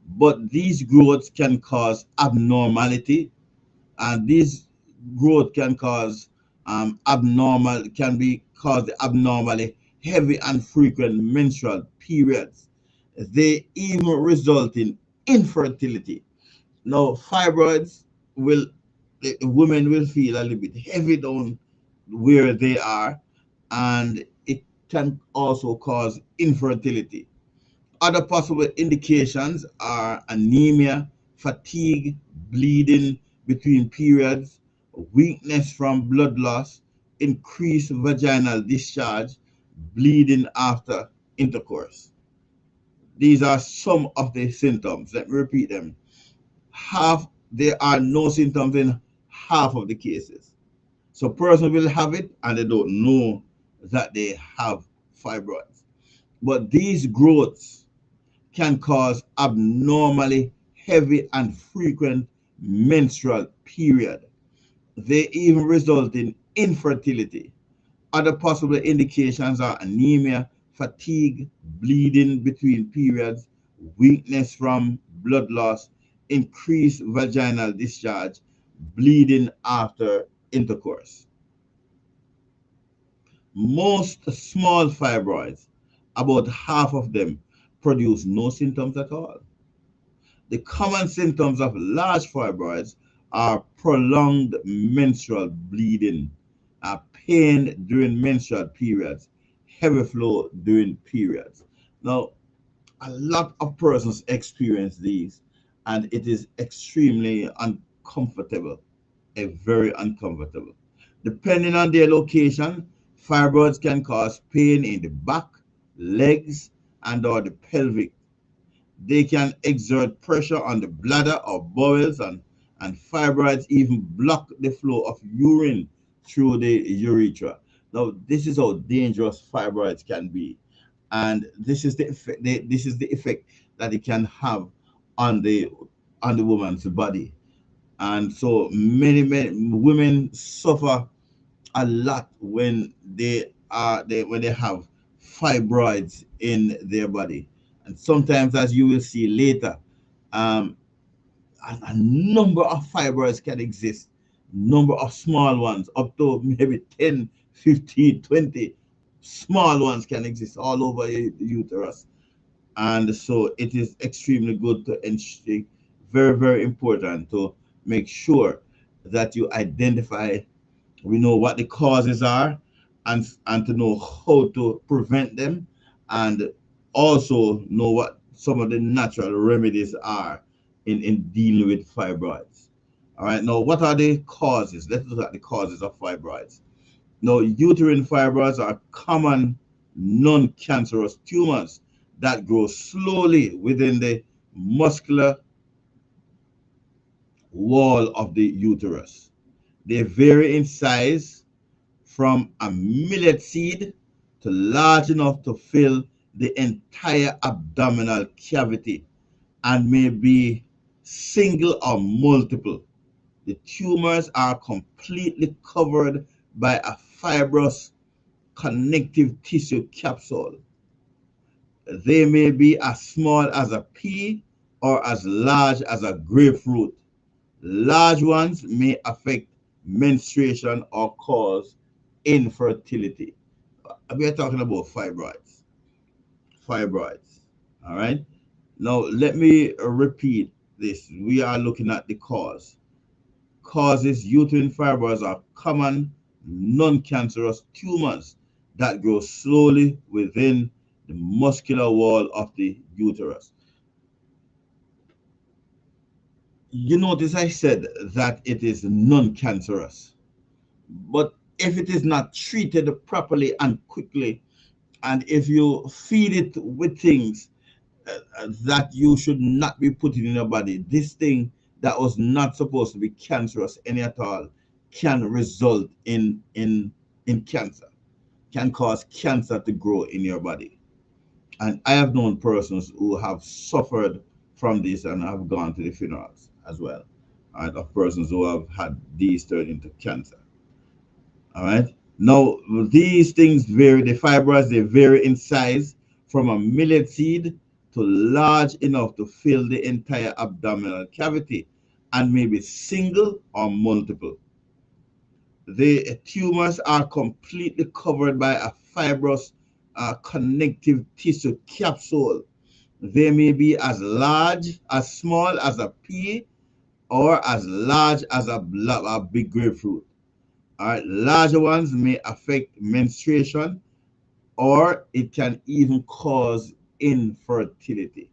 But these growths can cause abnormality, and these growth can cause abnormally heavy and frequent menstrual periods. They even result in infertility. Now, fibroids will the women will feel a little bit heavy down where they are, and it can also cause infertility. Other possible indications are anemia, fatigue, bleeding between periods, weakness from blood loss, increased vaginal discharge, bleeding after intercourse. These are some of the symptoms. Let me repeat them. There are no symptoms in half of the cases. So person will have it and they don't know that they have fibroids. But these growths can cause abnormally heavy and frequent menstrual period. They even result in infertility. Other possible indications are anemia, fatigue, bleeding between periods, weakness from blood loss, increased vaginal discharge, bleeding after intercourse. Most small fibroids, about half of them, produce no symptoms at all. The common symptoms of large fibroids are prolonged menstrual bleeding, pain during menstrual periods, heavy flow during periods. Now, a lot of persons experience these, and it is extremely uncomfortable, very uncomfortable. Depending on their location, fibroids can cause pain in the back, legs, and or the pelvic. They can exert pressure on the bladder or bowels, and fibroids even block the flow of urine through the urethra. Now, this is how dangerous fibroids can be, and this is the effect. This is the effect that it can have on the woman's body, and so many women suffer a lot when when they have fibroids in their body, and sometimes, as you will see later, um, a number of fibroids can exist, number of small ones up to maybe 10, 15, 20 small ones can exist all over the uterus. And so it is extremely good to very important to make sure that you identify, we know what the causes are, and to know how to prevent them, and also know what some of the natural remedies are in dealing with fibroids. All right, now what are the causes? Let's look at the causes of fibroids. Now, uterine fibroids are common non-cancerous tumors that grow slowly within the muscular wall of the uterus. They vary in size from a millet seed to large enough to fill the entire abdominal cavity, and may be single or multiple. The tumors are completely covered by a fibrous connective tissue capsule. They may be as small as a pea or as large as a grapefruit. Large ones may affect menstruation or cause infertility. We are talking about fibroids. Fibroids. All right. Now, let me repeat this. We are looking at the cause. Causes uterine fibroids are common non-cancerous tumors that grow slowly within the muscular wall of the uterus. You notice I said that it is non-cancerous, but if it is not treated properly and quickly, and if you feed it with things that you should not be putting in your body, this thing that was not supposed to be cancerous any at all can result in cancer, can cause cancer to grow in your body. And I have known persons who have suffered from this and have gone to the funerals as well, all right, of persons who have had these turned into cancer. All right. Now, these things vary, the fibers, they vary in size from a millet seed to large enough to fill the entire abdominal cavity and may be single or multiple. The tumors are completely covered by a fibrous connective tissue capsule. They may be as large, as small as a pea, or as large as a big grapefruit. All right, larger ones may affect menstruation or it can even cause infertility.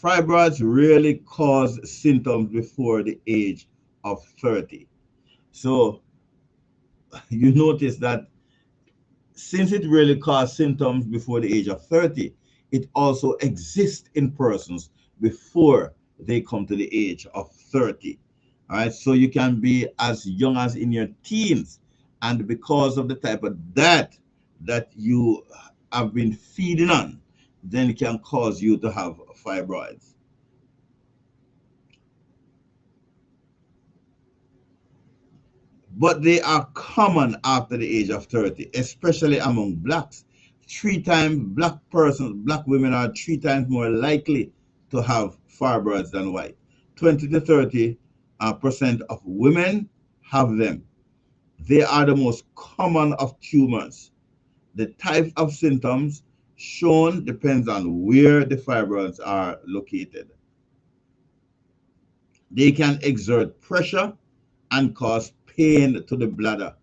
Fibroids rarely cause symptoms before the age of 30. So you notice that since it really causes symptoms before the age of 30, it also exists in persons before they come to the age of 30. All right, so you can be as young as in your teens, and because of the type of diet that you have been feeding on, then it can cause you to have fibroids. But they are common after the age of 30, especially among blacks. Three times black persons, black women are three times more likely to have fibroids than white. 20 to 30 percent of women have them. They are the most common of tumors. The type of symptoms shown depends on where the fibroids are located. They can exert pressure and cause pain to the bladder,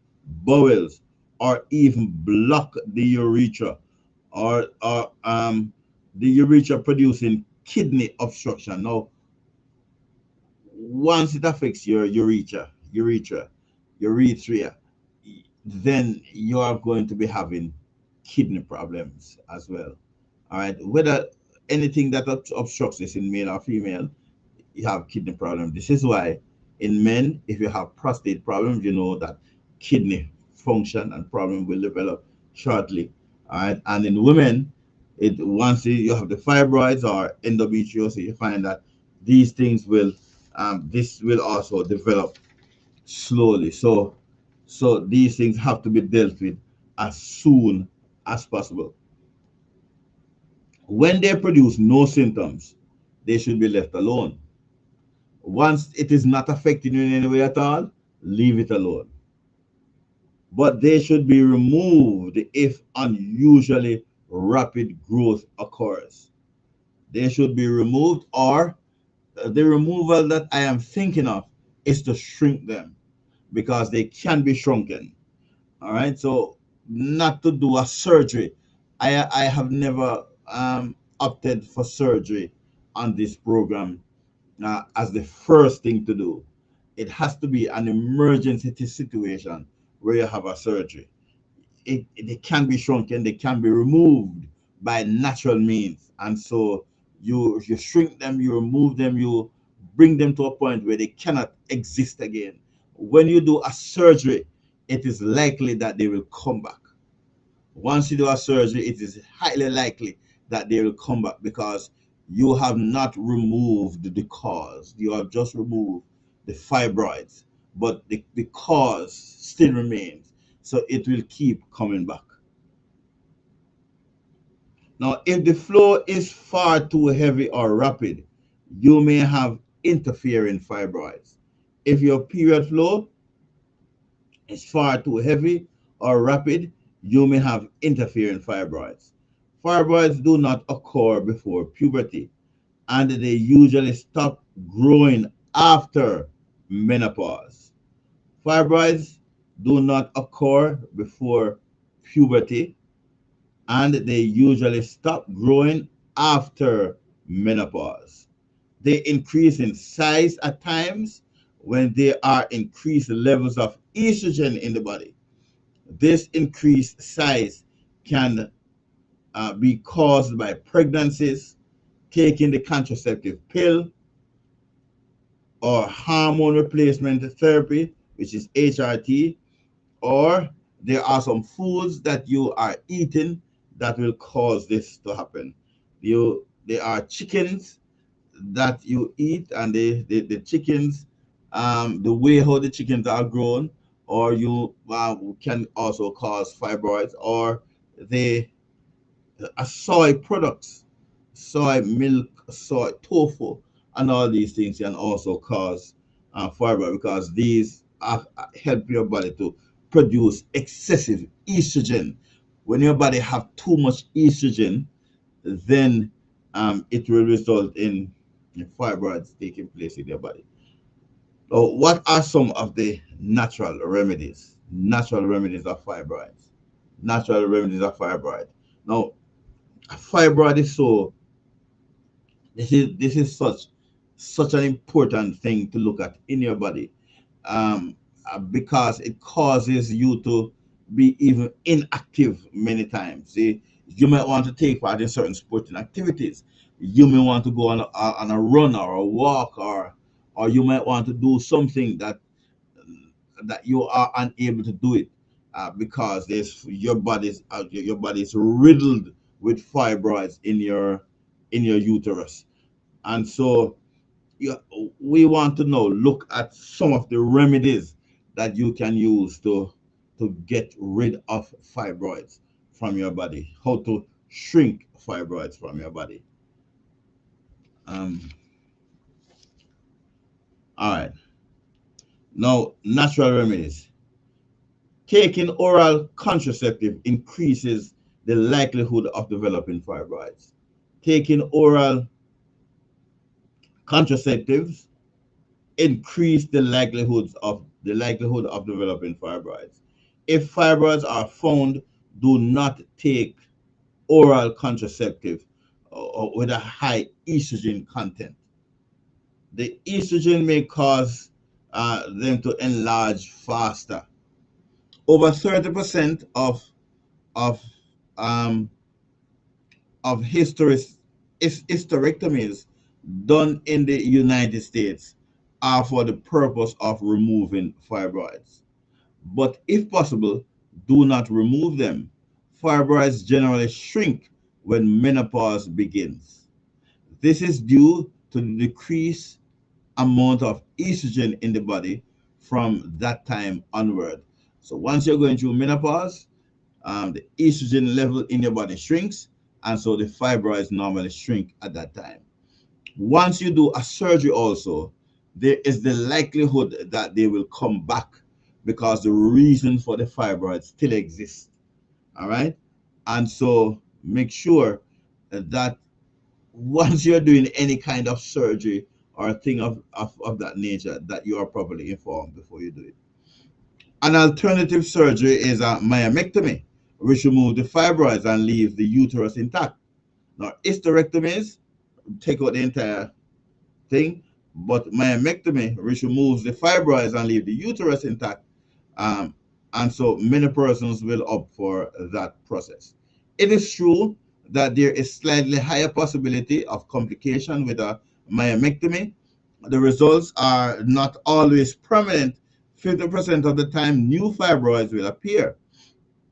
bowels, or even block the urethra or the urethra producing kidney obstruction. Now, once it affects your urethra, then you are going to be having kidney problems as well. All right, whether anything that obstructs this in male or female, you have kidney problems. This is why in men, if you have prostate problems, you know that kidney function and problem will develop shortly. All right, and in women, it once you have the fibroids or endometriosis, you find that these things will this will also develop slowly. So these things have to be dealt with as soon as possible. When they produce no symptoms, they should be left alone. Once it is not affecting you in any way at all, leave it alone. But they should be removed if unusually rapid growth occurs. They should be removed, or the removal that I am thinking of is to shrink them because they can be shrunken. All right, so not to do a surgery. I have never opted for surgery on this program as the first thing to do. It has to be an emergency situation where you have a surgery. They can be shrunken, they can be removed by natural means. And so you shrink them, you remove them, you bring them to a point where they cannot exist again. When you do a surgery, it is likely that they will come back. Once you do a surgery, it is highly likely that they will come back because you have not removed the cause. You have just removed the fibroids, but the cause still remains. So it will keep coming back. Now, if the flow is far too heavy or rapid, you may have interfering fibroids. If your period flow is far too heavy or rapid, you may have interfering fibroids. Fibroids do not occur before puberty, and they usually stop growing after menopause. Fibroids do not occur before puberty, and they usually stop growing after menopause. They increase in size at times when there are increased levels of estrogen in the body. This increased size can be caused by pregnancies, taking the contraceptive pill, or hormone replacement therapy, which is HRT, or there are some foods that you are eating that will cause this to happen. There are chickens that you eat, and the chickens, the way how the chickens are grown, or you can also cause fibroids, or the soy products, soy milk, soy tofu, and all these things can also cause fibroid, because these help your body to produce excessive estrogen. When your body have too much estrogen, then it will result in fibroids taking place in your body. So what are some of the natural remedies? Natural remedies of fibroids. Natural remedies of fibroid. Now, fibroid is so this is such an important thing to look at in your body, um, because it causes you to be even inactive many times. See, you might want to take part in certain sporting activities. You may want to go on a run or a walk, or you might want to do something that you are unable to do it, because there's your body is riddled with fibroids in your uterus. And so you, we want to know, look at some of the remedies that you can use to get rid of fibroids from your body, how to shrink fibroids from your body. Um, all right. Now, natural remedies. Taking oral contraceptive increases the likelihood of developing fibroids. Taking oral contraceptives increase the likelihood of developing fibroids. If fibroids are found, do not take oral contraceptive with a high estrogen content. The estrogen may cause them to enlarge faster. Over 30% of um, hysterectomies done in the United States are for the purpose of removing fibroids. But if possible, do not remove them. Fibroids generally shrink when menopause begins. This is due to the decreased amount of estrogen in the body from that time onward. So once you're going through menopause, the estrogen level in your body shrinks, and so the fibroids normally shrink at that time. Once you do a surgery also, there is the likelihood that they will come back, because the reason for the fibroids still exists. All right. And so make sure that once you're doing any kind of surgery or a thing of that nature, that you are properly informed before you do it. An alternative surgery is a myomectomy, which removes the fibroids and leaves the uterus intact. Now, hysterectomies take out the entire thing, but myomectomy, which removes the fibroids and leave the uterus intact, um, and so many persons will opt for that process. It is true that there is slightly higher possibility of complication with a myomectomy. The results are not always permanent. 50% of the time, new fibroids will appear,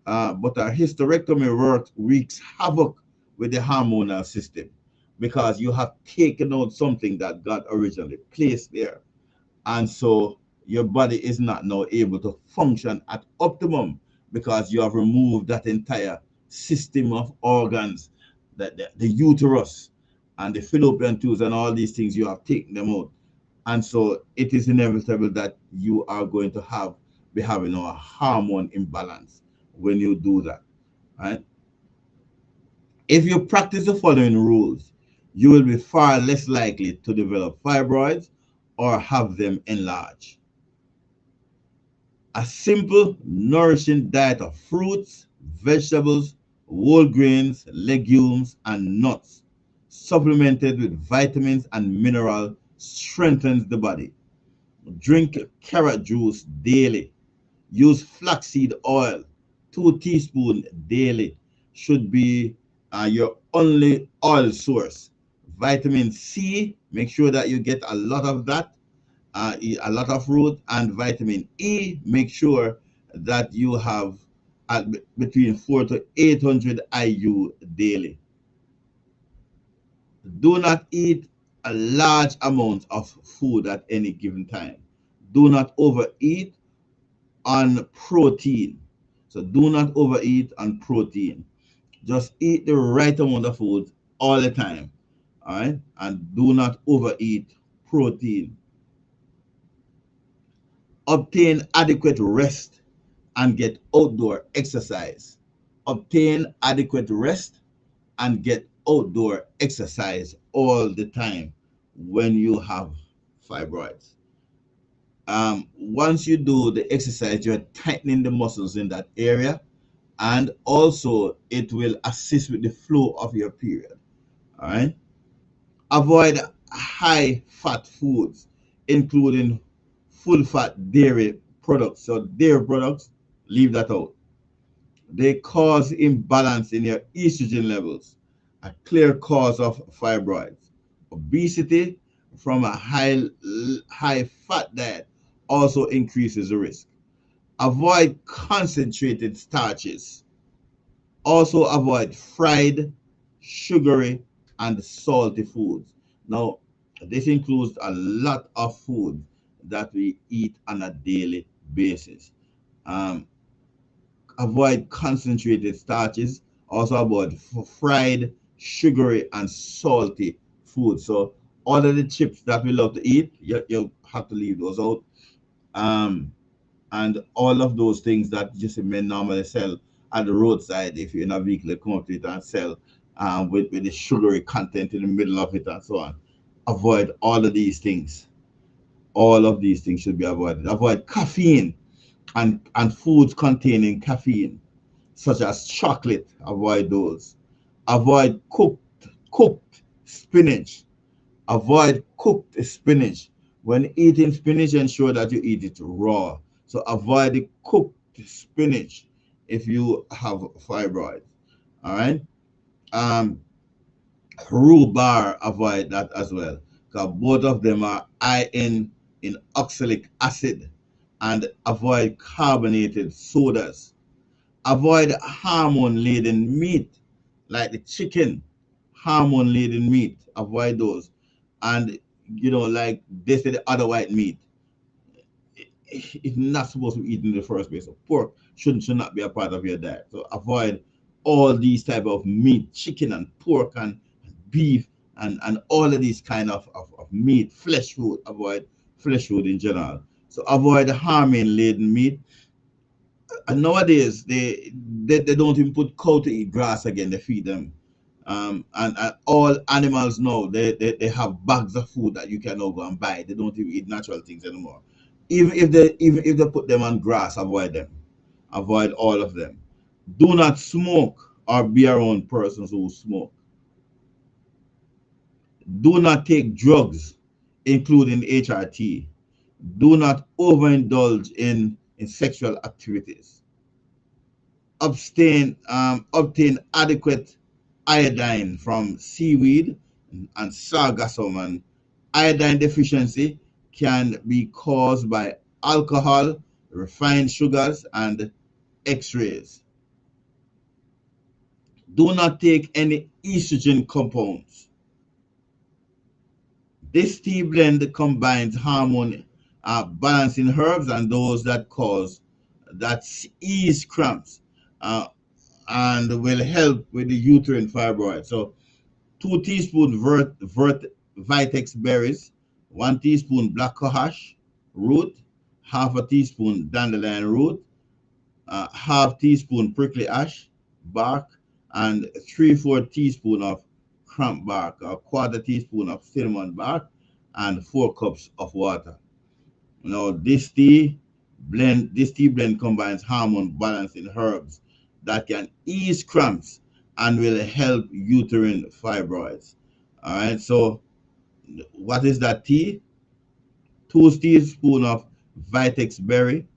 but a hysterectomy work wreaks havoc with the hormonal system, because you have taken out something that God originally placed there. And so your body is not now able to function at optimum, because you have removed that entire system of organs, the uterus and the fallopian tubes and all these things, you have taken them out. And so it is inevitable that you are going to be having a hormone imbalance when you do that, right? If you practice the following rules, you will be far less likely to develop fibroids or have them enlarge. A simple, nourishing diet of fruits, vegetables, whole grains, legumes, and nuts, supplemented with vitamins and minerals, strengthens the body. Drink carrot juice daily. Use flaxseed oil. 2 teaspoons daily should be your only oil source. Vitamin C, make sure that you get a lot of that, eat a lot of fruit. And vitamin E, make sure that you have between 4 to 800 IU daily. Do not eat a large amount of food at any given time. Do not overeat on protein. So do not overeat on protein. Just eat the right amount of food all the time. All right. And do not overeat protein. Obtain adequate rest and get outdoor exercise. Obtain adequate rest and get outdoor exercise all the time when you have fibroids. Once you do the exercise, you're tightening the muscles in that area, and also it will assist with the flow of your period. All right. Avoid high fat foods, including full fat dairy products. So, dairy products, leave that out. They cause imbalance in your estrogen levels, a clear cause of fibroids. Obesity from a high fat diet also increases the risk. Avoid concentrated starches. Also avoid fried, sugary, and salty foods. Now, this includes a lot of food that we eat on a daily basis. Um, Avoid concentrated starches. Also avoid fried, sugary, and salty food. So all of the chips that we love to eat, you have to leave those out. Um, and all of those things that just men normally sell at the roadside, if you're in a vehicle, they come up to it and sell with the sugary content in the middle of it and so on. Avoid all of these things. All of these things should be avoided. Avoid caffeine and foods containing caffeine, such as chocolate. Avoid those. Avoid cooked spinach. Avoid cooked spinach. When eating spinach, ensure that you eat it raw. So avoid the cooked spinach if you have fibroids. All right. Um, Rhubarb, avoid that as well, because both of them are high in oxalic acid. And avoid carbonated sodas. Avoid hormone laden meat like the chicken, hormone laden meat. Avoid those. And like they say, the other white meat, it's not supposed to be eaten in the first place. So pork should not be a part of your diet. So avoid all these type of meat, chicken and pork and beef and all of these kind of meat, flesh food. Avoid flesh food in general. So avoid hormone laden meat. And nowadays they don't even put cow to eat grass again. They feed them. And all animals now they have bags of food that you can now go and buy. They don't even eat natural things anymore. Even if they put them on grass, avoid them. Avoid all of them. Do not smoke or be around persons who smoke. Do not take drugs, including HRT. Do not overindulge in sexual activities. Obtain adequate iodine from seaweed and sargassum. And iodine deficiency can be caused by alcohol, refined sugars, and X-rays. Do not take any estrogen compounds. This tea blend combines hormone balancing herbs and those that ease cramps, uh, and will help with the uterine fibroid. So 2 teaspoons Vitex berries, 1 teaspoon black cohosh root, half a teaspoon dandelion root, half teaspoon prickly ash bark, and 3/4 teaspoon of cramp bark, a quarter teaspoon of cinnamon bark, and 4 cups of water. Now, this tea blend combines hormone balancing herbs that can ease cramps and will help uterine fibroids. All right. So, what is that tea? 2 teaspoons of Vitex berry,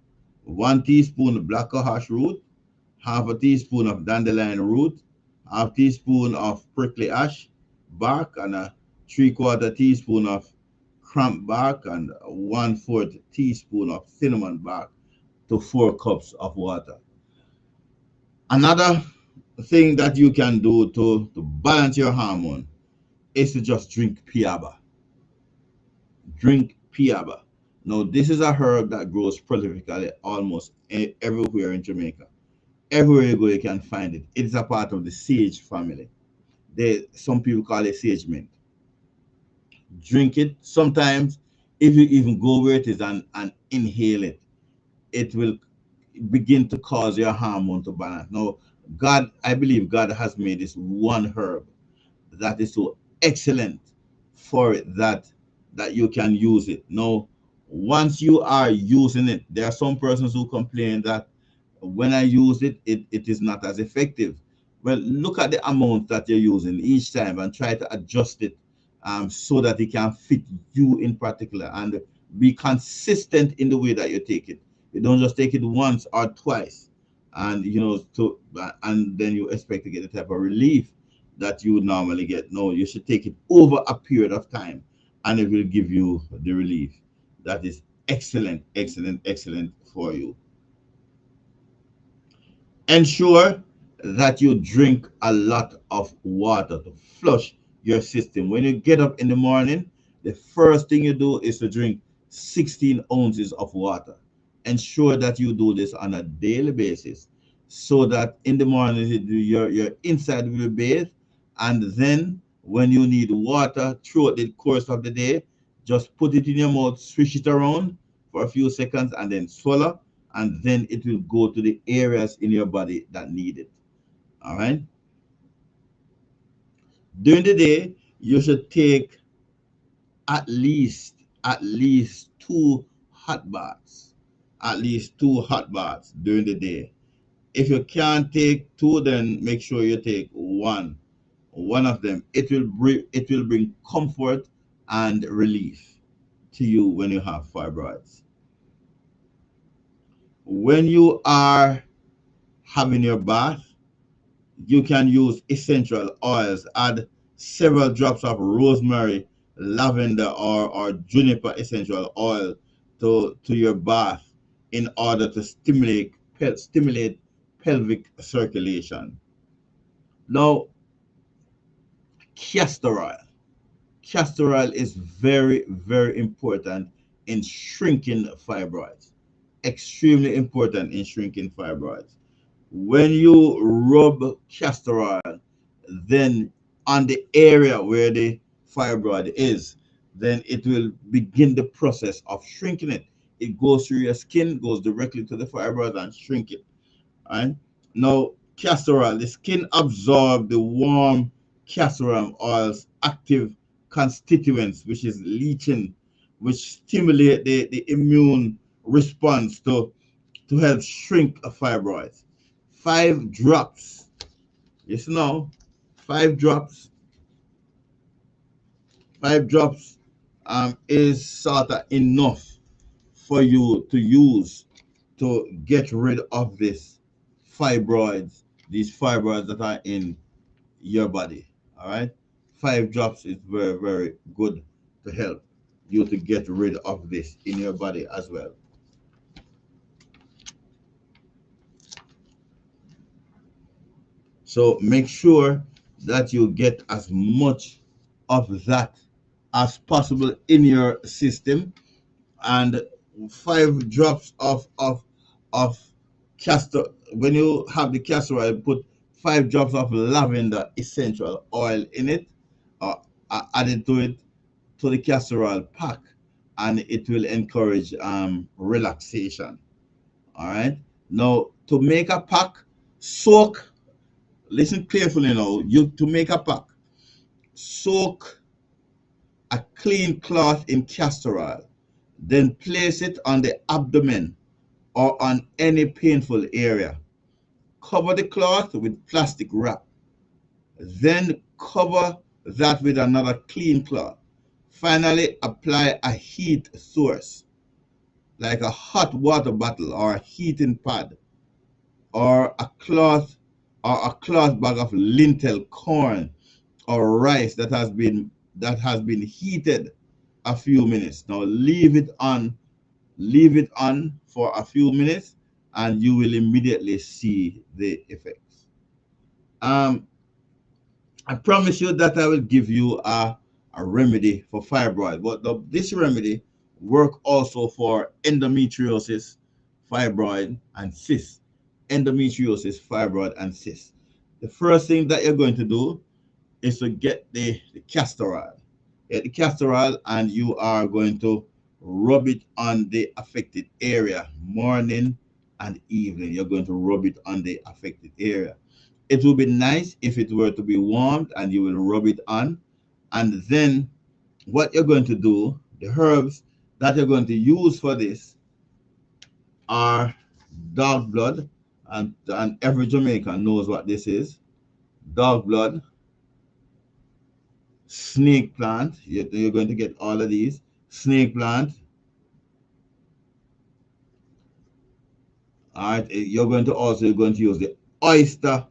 1 teaspoon black cohosh root, half a teaspoon of dandelion root, half teaspoon of prickly ash bark, and a 3/4 teaspoon of cramp bark, and 1/4 teaspoon of cinnamon bark to 4 cups of water. Another thing that you can do to balance your hormone is to just drink piaba. Drink piaba. Now, this is a herb that grows prolifically almost everywhere in Jamaica. Everywhere you go, you can find it. It is a part of the sage family. Some people call it sage mint. Drink it. Sometimes, if you even go where it is and inhale it, it will begin to cause your hormone to balance. Now, I believe God has made this one herb that is so excellent for it that you can use it. Now, once you are using it, there are some persons who complain that when I use it is not as effective. Well, look at the amount that you're using each time and try to adjust it so that it can fit you in particular, and be consistent in the way that you take it. You don't just take it once or twice, and and then you expect to get the type of relief that you would normally get. No, you should take it over a period of time, and it will give you the relief that is excellent, excellent, excellent for you. Ensure that you drink a lot of water to flush your system. When you get up in the morning, the first thing you do is to drink 16 ounces of water. Ensure that you do this on a daily basis so that in the morning your inside will be bathed, and then when you need water throughout the course of the day, just put it in your mouth, swish it around for a few seconds, and then swallow, and then it will go to the areas in your body that need it. All right. During the day, you should take at least two hot baths. At least two hot baths during the day. If you can't take two, then make sure you take one of them. It will bring comfort and relief to you when you have fibroids. When you are having your bath, you can use essential oils. Add several drops of rosemary, lavender, or juniper essential oil to your bath in order to stimulate pelvic circulation. Now, castor oil. Castor oil is very, very important in shrinking fibroids. Extremely important in shrinking fibroids. When you rub castor oil, then on the area where the fibroid is, then it will begin the process of shrinking it. It goes through your skin, goes directly to the fibroid and shrink it. Right? Now, castor oil, the skin absorbs the warm castor oil's active constituents, which is lecithin, which stimulate the immune response to help shrink a fibroid. 5 drops, yes, no, 5 drops, 5 drops is sort of enough for you to use to get rid of these fibroids that are in your body. All right, 5 drops is very, very good to help you to get rid of this in your body as well. So make sure that you get as much of that as possible in your system, and 5 drops of castor. When you have the castor oil, put 5 drops of lavender essential oil in it, or add it to it, to the castor oil pack, and it will encourage relaxation. All right. Now, to make a pack, soak. Listen carefully now. You to make a pack, soak a clean cloth in castor oil, then place it on the abdomen or on any painful area. Cover the cloth with plastic wrap. Then cover that with another clean cloth. Finally, apply a heat source like a hot water bottle or a heating pad or a cloth bag of lentil, corn, or rice that has been heated a few minutes. Now leave it on for a few minutes, and you will immediately see the effects. Um, I promise you that I will give you a remedy for fibroid, but this remedy work also for endometriosis, fibroid, and cysts. Endometriosis, fibroid, and cysts. The first thing that you're going to do is to get the castor oil. Get the castor oil, and you are going to rub it on the affected area morning and evening. You're going to rub it on the affected area. It would be nice if it were to be warmed, and you will rub it on. And then what you're going to do, the herbs that you're going to use for this are dog blood, and every Jamaican knows what this is. Dog blood, snake plant. You're going to get all of these. Snake plant. All right. You're going to use the oyster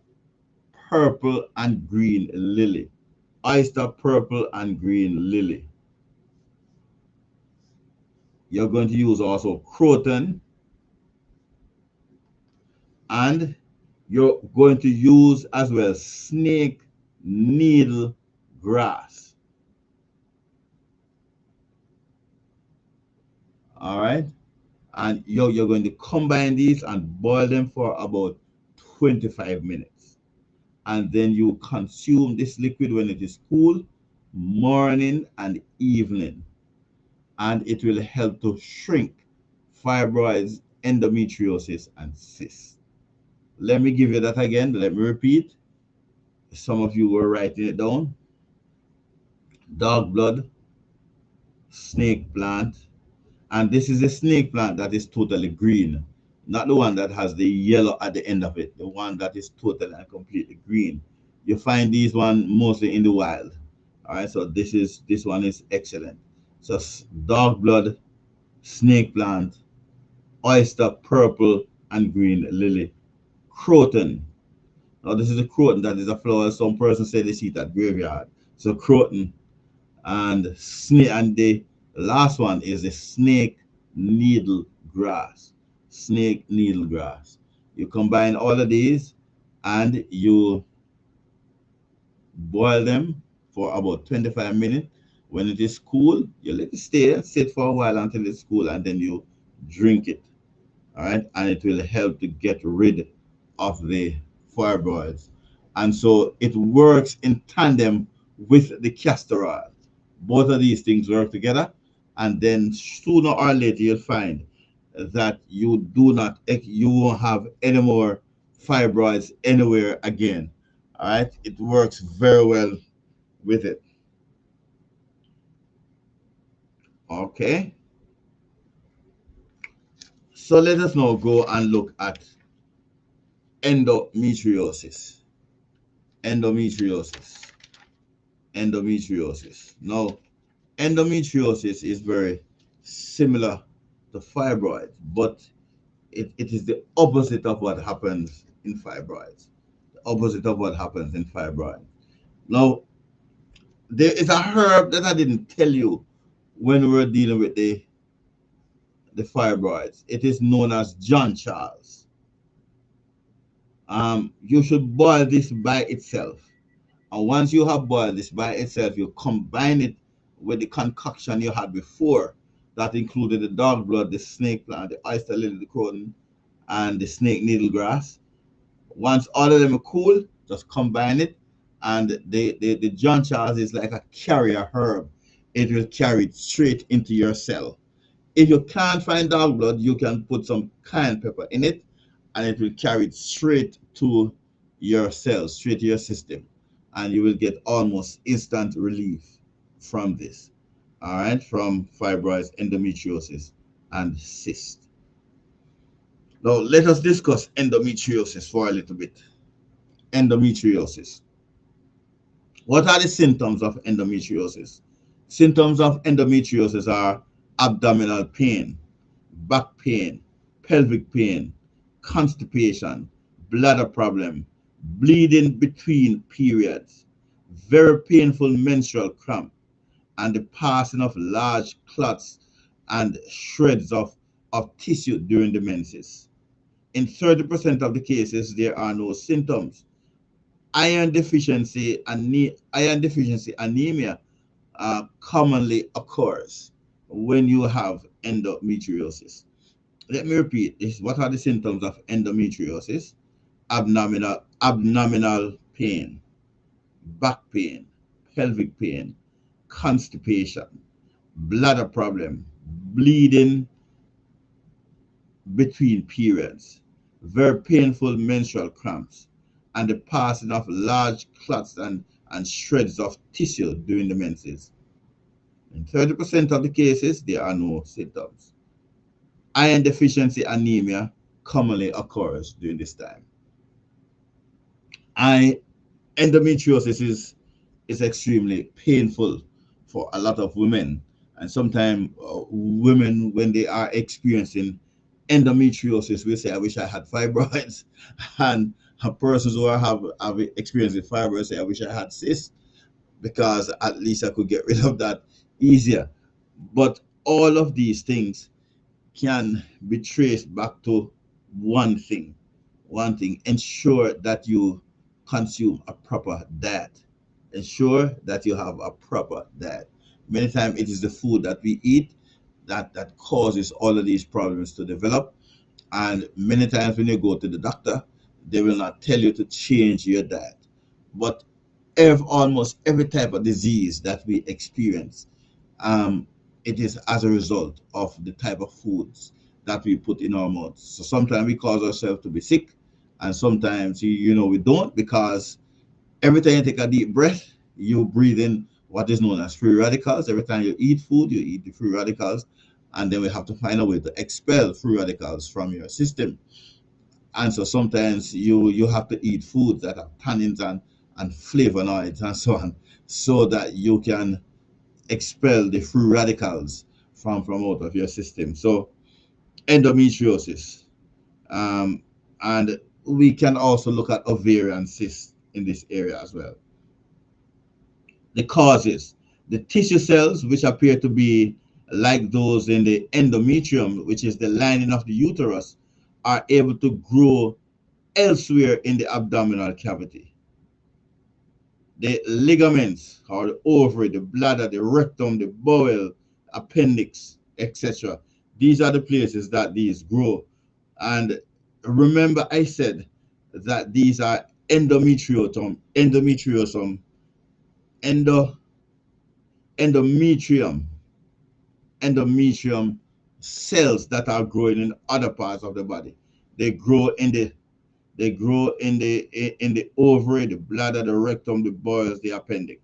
purple and green lily. Oyster purple and green lily. You're going to use also croton, and you're going to use as well snake needle grass. All right. And you're going to combine these and boil them for about 25 minutes. And then you consume this liquid when it is cool, morning and evening. And it will help to shrink fibroids, endometriosis, and cysts. Let me give you that again. Let me repeat. Some of you were writing it down. Dog blood, snake plant, and this is a snake plant that is totally green, not the one that has the yellow at the end of it, the one that is totally and completely green. You find these one mostly in the wild. All right, so this one is excellent. So dog blood, snake plant, oyster purple and green lily, croton. Now this is a croton that is a flower. Some person say they see it at graveyard. So croton and snake, and the last one is the snake needle grass. Snake needle grass. You combine all of these and you boil them for about 25 minutes. When it is cool, you let it stay and sit for a while until it's cool, and then you drink it. All right, and it will help to get rid of the fibroids. And so it works in tandem with the castor oil. Both of these things work together, and then sooner or later you'll find that you won't have any more fibroids anywhere again. All right, it works very well with it. Okay, so let us now go and look at endometriosis. Endometriosis. Endometriosis. Now, endometriosis is very similar to fibroids, but it is the opposite of what happens in fibroids. The opposite of what happens in fibroids. Now, there is a herb that I didn't tell you when we were dealing with the fibroids. It is known as John Charles. You should boil this by itself. And once you have boiled this by itself, you combine it with the concoction you had before. That included the dog blood, the snake plant, the oyster lily, the croton, and the snake needle grass. Once all of them are cool, just combine it. And the John Charles is like a carrier herb. it will carry it straight into your cell. If you can't find dog blood, you can put some cayenne pepper in it, and it will carry it straight to your cells, straight to your system, and you will get almost instant relief from this. All right, from fibroids, endometriosis, and cyst. Now, let us discuss endometriosis for a little bit. Endometriosis. What are the symptoms of endometriosis? Symptoms of endometriosis are abdominal pain, back pain, pelvic pain, constipation, bladder problem, bleeding between periods, very painful menstrual cramp, and the passing of large clots and shreds of tissue during the menses. In 30% of the cases, there are no symptoms. Iron deficiency anemia commonly occurs when you have endometriosis. Let me repeat this. What are the symptoms of endometriosis? Abdominal pain, back pain, pelvic pain, constipation, bladder problem, bleeding between periods, very painful menstrual cramps, and the passing of large clots and shreds of tissue during the menses. In 30% of the cases, there are no symptoms. Iron deficiency anemia commonly occurs during this time. I, endometriosis is extremely painful for a lot of women, and sometimes women, when they are experiencing endometriosis, will say, I wish I had fibroids. And persons who have experienced with fibroids say, I wish I had cysts, because at least I could get rid of that easier. But all of these things can be traced back to one thing. Ensure that you consume a proper diet. Ensure that you have a proper diet. Many times it is the food that we eat that causes all of these problems to develop. And many times when you go to the doctor, they will not tell you to change your diet. But almost every type of disease that we experience, it is as a result of the type of foods that we put in our mouths. So sometimes we cause ourselves to be sick, and sometimes we don't, because every time you take a deep breath, you breathe in what is known as free radicals. Every time you eat food, you eat the free radicals, and then we have to find a way to expel free radicals from your system. And so sometimes you have to eat foods that have tannins and flavonoids and so on, so that you can expel the free radicals from out of your system. So endometriosis, and we can also look at ovarian cysts in this area as well. The causes: the tissue cells, which appear to be like those in the endometrium, which is the lining of the uterus, are able to grow elsewhere in the abdominal cavity. The ligaments, or the ovary, the bladder, the rectum, the bowel, appendix, etc. These are the places that these grow. And remember, I said that these are endometrium, endometrium, endometrium cells that are growing in other parts of the body. They grow in the ovary, the bladder, the rectum, the bowels, the appendix.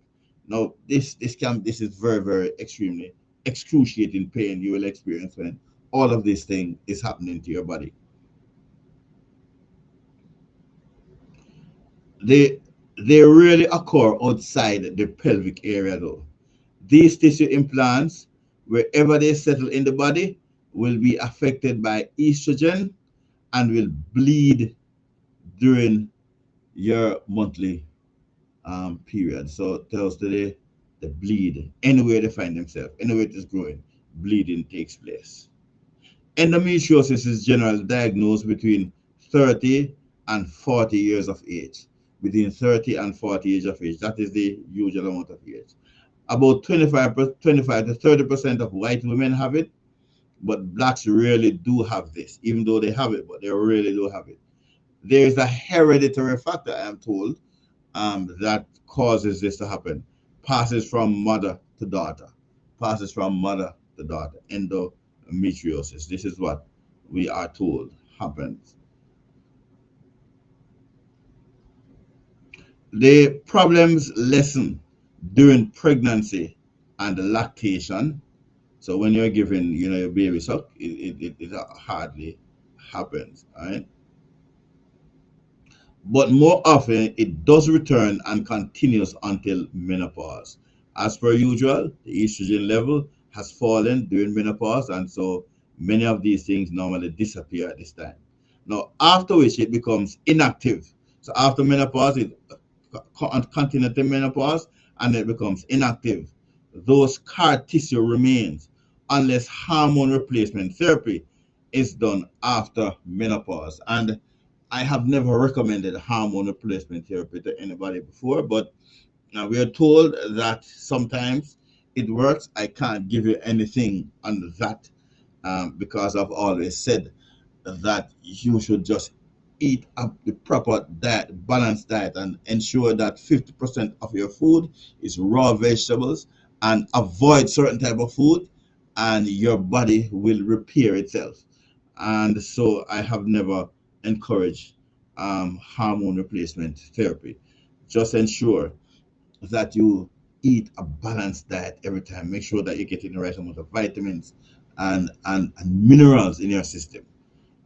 Now, this is very, very extremely excruciating pain you will experience when all of this thing is happening to your body. They really occur outside the pelvic area, though. These tissue implants, wherever they settle in the body, will be affected by estrogen and will bleed during your monthly period. So tells the bleed anywhere they find themselves, anywhere it is growing, bleeding takes place. Endometriosis is generally diagnosed between 30 and 40 years of age. Between 30 and 40 years of age, that is the usual amount of age. About 25 to 30% of white women have it, but blacks really do have this, even though they have it, but they really do have it. There is a hereditary factor, I am told, that causes this to happen, passes from mother to daughter. passes from mother to daughter. Endometriosis. This is what we are told happens. The problems lessen during pregnancy and lactation. So when you're giving, your baby suck, it hardly happens, all right? But more often it does return and continues until menopause. As per usual, the estrogen level has fallen during menopause, and so many of these things normally disappear at this time. Now, after which it becomes inactive. So after menopause, it continues to menopause and it becomes inactive. Those scar tissue remains unless hormone replacement therapy is done after menopause. And I have never recommended hormone replacement therapy to anybody before, but we are told that sometimes it works. I can't give you anything on that because I've always said that you should just eat up the proper diet, balanced diet, and ensure that 50% of your food is raw vegetables and avoid certain type of food, and your body will repair itself. And so I have never encouraged hormone replacement therapy. Just ensure that you eat a balanced diet every time. Make sure that you're getting the right amount of vitamins and minerals in your system.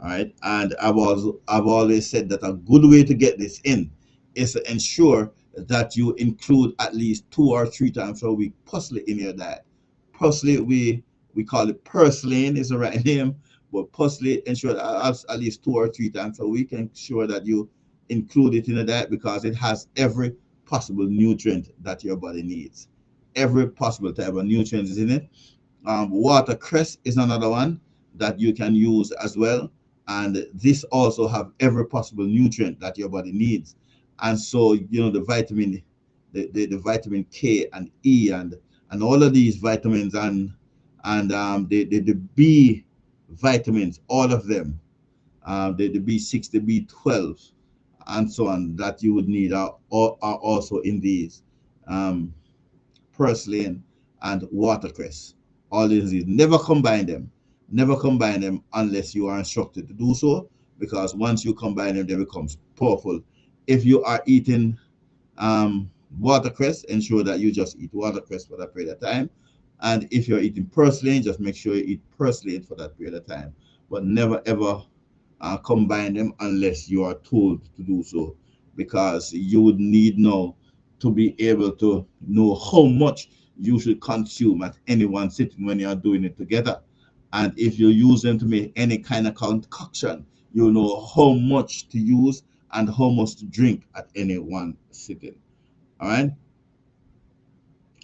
All right. And I've always said that a good way to get this in is to ensure that you include at least 2 or 3 times a week parsley in your diet. Parsley, we call it purslane is the right name, but parsley, ensure that at least 2 or 3 times a week. Ensure that you include it in the diet because it has every possible nutrient that your body needs. Every possible type of nutrient is in it. Watercress is another one that you can use as well, and this also have every possible nutrient that your body needs. And so the vitamin, the vitamin K and E and all of these vitamins and the B vitamins, all of them, the B6, the B12, and so on that you would need are also in these. Um, Purslane, and watercress. All these, never combine them. Never combine them unless you are instructed to do so, because once you combine them, they become powerful. If you are eating watercress, ensure that you just eat watercress for that period of time. And if you're eating purslane, just make sure you eat purslane for that period of time. But never ever combine them unless you are told to do so, because you would need now to be able to know how much you should consume at any one sitting when you are doing it together. And if you use them to make any kind of concoction, you know how much to use and how much to drink at any one sitting. All right.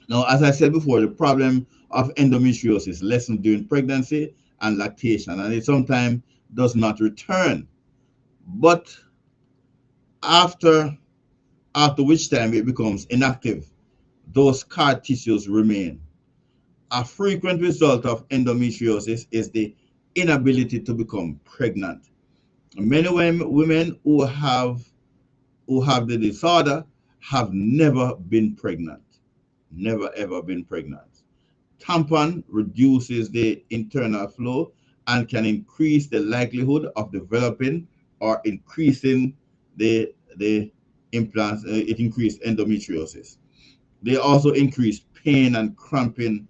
Now, as I said before, the problem of endometriosis lessens during pregnancy and lactation, and it sometimes does not return. But after which time it becomes inactive, those scar tissues remain. A frequent result of endometriosis is the inability to become pregnant. Many women who have the disorder have never been pregnant. Never ever been pregnant. Tampon reduces the internal flow and can increase the likelihood of developing or increasing the implants. It increased endometriosis. They also increase pain and cramping,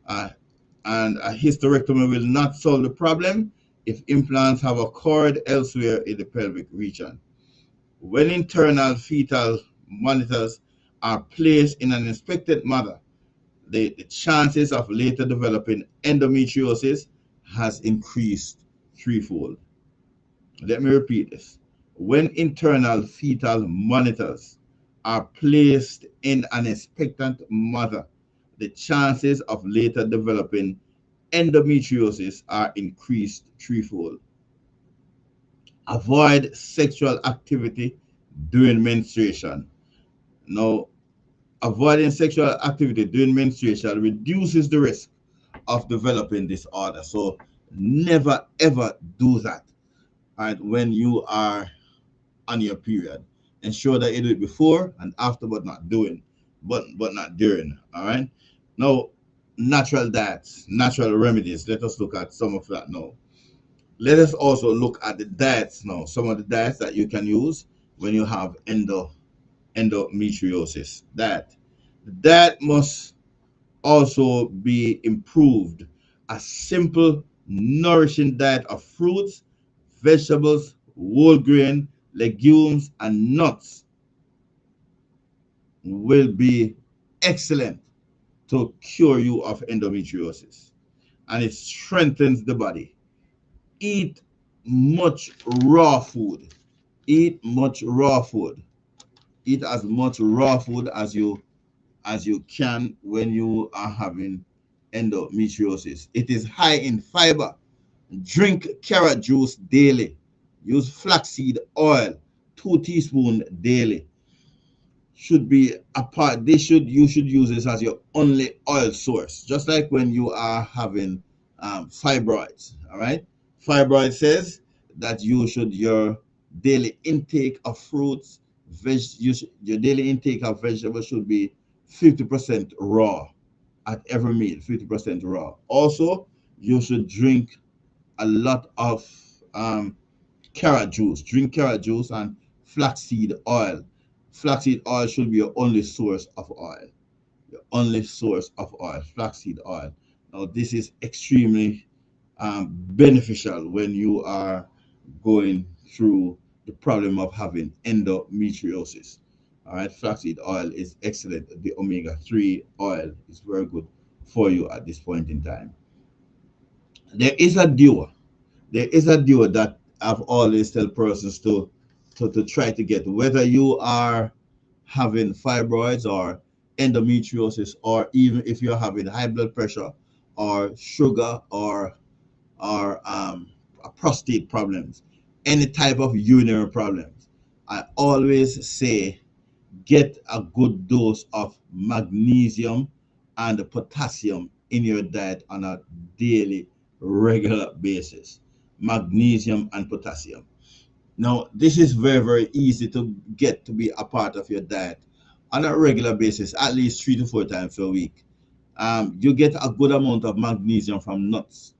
uh, and a hysterectomy will not solve the problem if implants have occurred elsewhere in the pelvic region. When internal fetal monitors are placed in an expectant mother, the chances of later developing endometriosis has increased threefold. Let me repeat this. When internal fetal monitors are placed in an expectant mother, the chances of later developing endometriosis are increased threefold. Avoid sexual activity during menstruation. Now, avoiding sexual activity during menstruation reduces the risk of developing disorder. So never ever do that. All right, when you are on your period, ensure that you do it before and after, but not doing, but not during. All right. Now, natural diets, natural remedies. Let us look at some of that now. Let us also look at the diets now. Some of the diets that you can use when you have endometriosis. That must also be improved. A simple, nourishing diet of fruits, vegetables, whole grain, legumes, and nuts will be excellent to cure you of endometriosis. And it strengthens the body. Eat much raw food. Eat much raw food. Eat as much raw food as you can when you are having endometriosis. It is high in fiber. Drink carrot juice daily. Use flaxseed oil, 2 teaspoons daily. Should be a part. You should use this as your only oil source. Just like when you are having fibroids. All right. Fibroid says that you should your daily intake of fruits, your daily intake of vegetables should be 50% raw at every meal. 50% raw. Also, you should drink a lot of um, carrot juice. Drink carrot juice and flaxseed oil. Flaxseed oil should be your only source of oil. Your only source of oil, flaxseed oil. Now, this is extremely beneficial when you are going through the problem of having endometriosis. All right, flaxseed oil is excellent. The omega-3 oil is very good for you at this point in time. There is a duo. There is a duo that I've always tell persons to try to get, whether you are having fibroids or endometriosis, or even if you're having high blood pressure or sugar or prostate problems, any type of urinary problems. I always say get a good dose of magnesium and potassium in your diet on a daily, regular basis. Magnesium and potassium. Now, this is very, very easy to get to be a part of your diet on a regular basis, at least 3 to 4 times a week. You get a good amount of magnesium from nuts.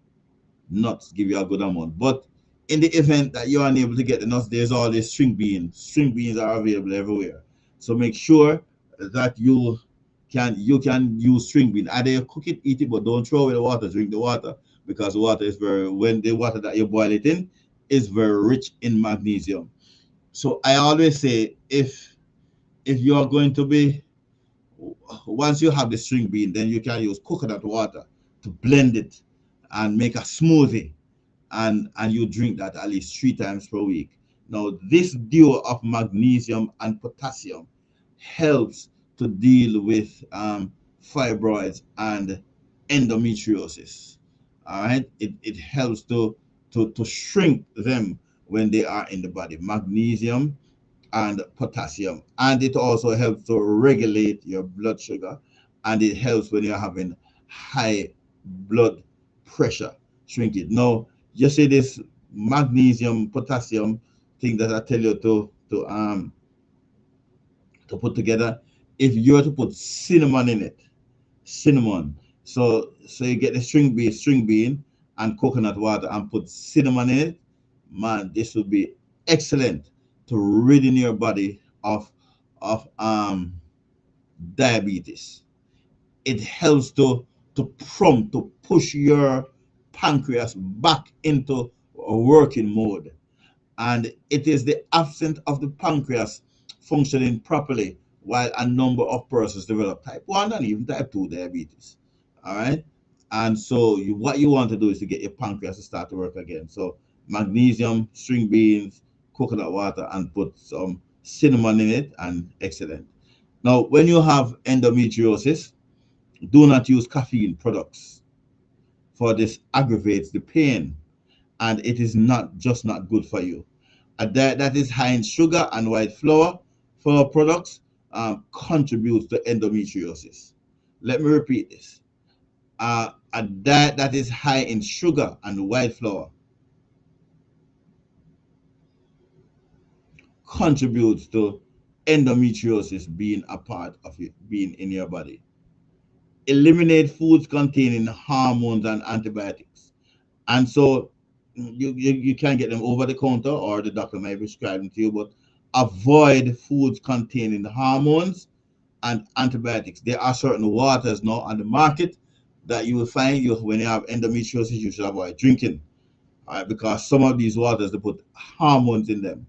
Nuts give you a good amount. But in the event that you're unable to get the nuts, there's always string beans. String beans are available everywhere. So make sure that you can use string bean. Either you cook it, eat it, but don't throw away the water. Drink the water because water is very when the water that you boil it in is very rich in magnesium. So I always say if you are going to be once you have the string bean, then you can use coconut water to blend it and make a smoothie and you drink that at least 3 times per week. Now, this duo of magnesium and potassium helps to deal with fibroids and endometriosis. All right, it helps to shrink them when they are in the body. Magnesium and potassium, and it also helps to regulate your blood sugar, and it helps when you're having high blood pressure, shrink it. Now, you see this magnesium potassium thing that I tell you to put together. If you're to put cinnamon in it, cinnamon, so you get the string bean and coconut water and put cinnamon in it, man, this would be excellent to ridding your body of diabetes. It helps to push your pancreas back into a working mode, and it is the absence of the pancreas functioning properly while a number of persons develop type 1 and even type 2 diabetes. All right. And so what you want to do is to get your pancreas to start to work again. So magnesium, string beans, coconut water, and put some cinnamon in it, and excellent. Now, when you have endometriosis, do not use caffeine products, for this aggravates the pain and it is not good for you. A diet that is high in sugar and white flour products contributes to endometriosis. Let me repeat this. A diet that is high in sugar and white flour contributes to endometriosis being a part of it, being in your body. eliminate foods containing hormones and antibiotics. And so you can get them over the counter or the doctor may prescribe them to you, but avoid foods containing hormones and antibiotics. There are certain waters now on the market that you will find you when you have endometriosis, you should avoid drinking. All right, because some of these waters they put hormones in them.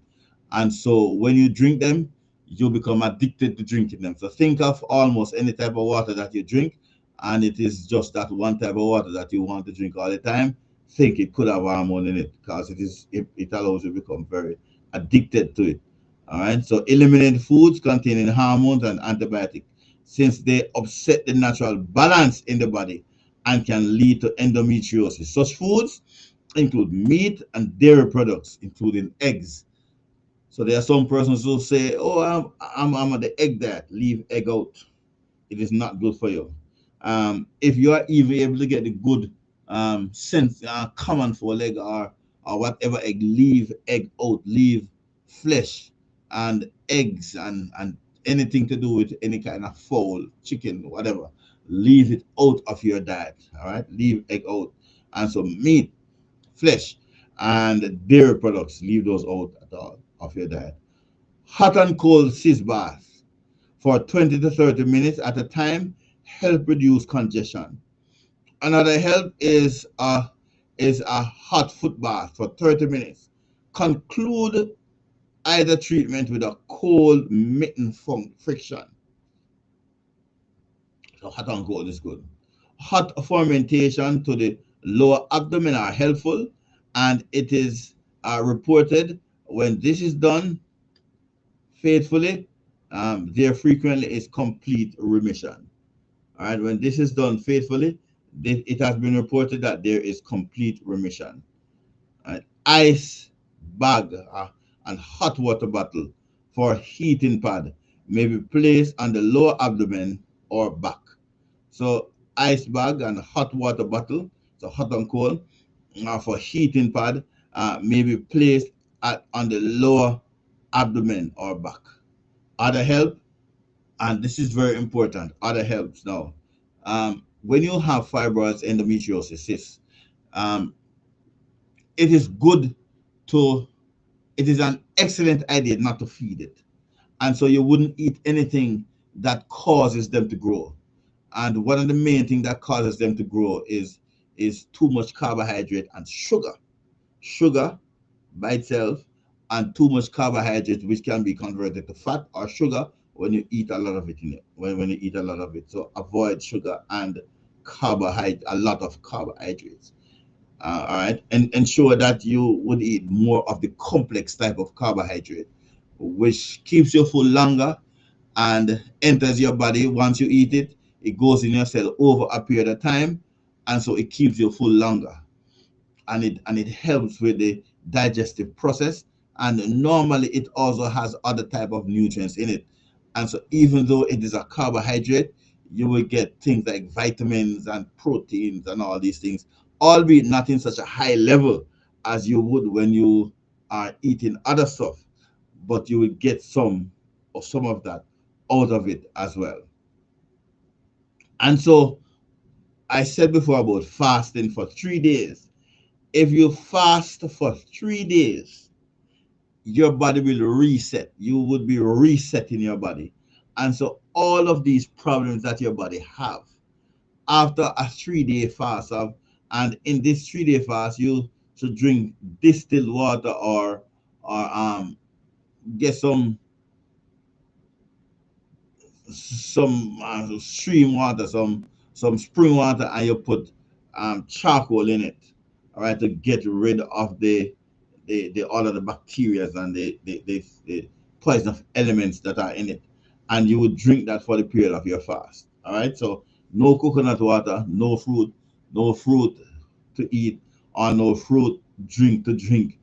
And so when you drink them, you become addicted to drinking them. So think of almost any type of water that you drink, and it is just that one type of water that you want to drink all the time. Think it could have hormone in it because it allows you to become very addicted to it. All right. So eliminate foods containing hormones and antibiotics since they upset the natural balance in the body and can lead to endometriosis. Such foods include meat and dairy products, including eggs. So there are some persons who say, "Oh, I'm on the egg diet. Leave egg out. It is not good for you." If you are even able to get the good sense, common for leg or whatever egg, leave egg out. Leave flesh and eggs and anything to do with any kind of fowl, chicken, whatever. Leave it out of your diet. All right, leave egg out, and so meat, flesh, and dairy products. Leave those out at all of your diet. Hot and cold cis baths for 20 to 30 minutes at a time help reduce congestion. Another help is a hot foot bath for 30 minutes. Conclude either treatment with a cold mitten friction. So hot and cold is good. Hot fermentation to the lower abdomen are helpful, and it is reported when this is done faithfully, there frequently is complete remission. All right, when this is done faithfully, it has been reported that there is complete remission. All right? Ice bag and hot water bottle for heating pad may be placed on the lower abdomen or back. So ice bag and hot water bottle, so hot and cold, for heating pad may be placed on the lower abdomen or back. Other help, and this is very important, other helps now. When you have fibroids, endometriosis, cysts, um, it is good to, it is an excellent idea not to feed it. And so you wouldn't eat anything that causes them to grow. And one of the main things that causes them to grow is too much carbohydrate and sugar. Sugar by itself and too much carbohydrate, which can be converted to fat or sugar when you eat a lot of it in it. When you eat a lot of it, so avoid sugar and carbohydrate, a lot of carbohydrates. All right, and ensure that you would eat more of the complex type of carbohydrate, which keeps you full longer and enters your body once you eat it. It goes in your cell over a period of time, and so it keeps you full longer, and it helps with the digestive process, and normally it also has other type of nutrients in it. And so even though it is a carbohydrate, you will get things like vitamins and proteins and all these things, albeit not in such a high level as you would when you are eating other stuff, but you will get some of that out of it as well. And so I said before about fasting for 3 days. If you fast for 3 days, your body will reset. You would be resetting your body. And so all of these problems that your body have after a 3 day fast and in this 3 day fast, you should drink distilled water or get some stream water, some spring water, and you put charcoal in it, all right, to get rid of the all of the bacteria and the poison elements that are in it, and you would drink that for the period of your fast. All right, so no coconut water, no fruit to eat, or no fruit drink to drink,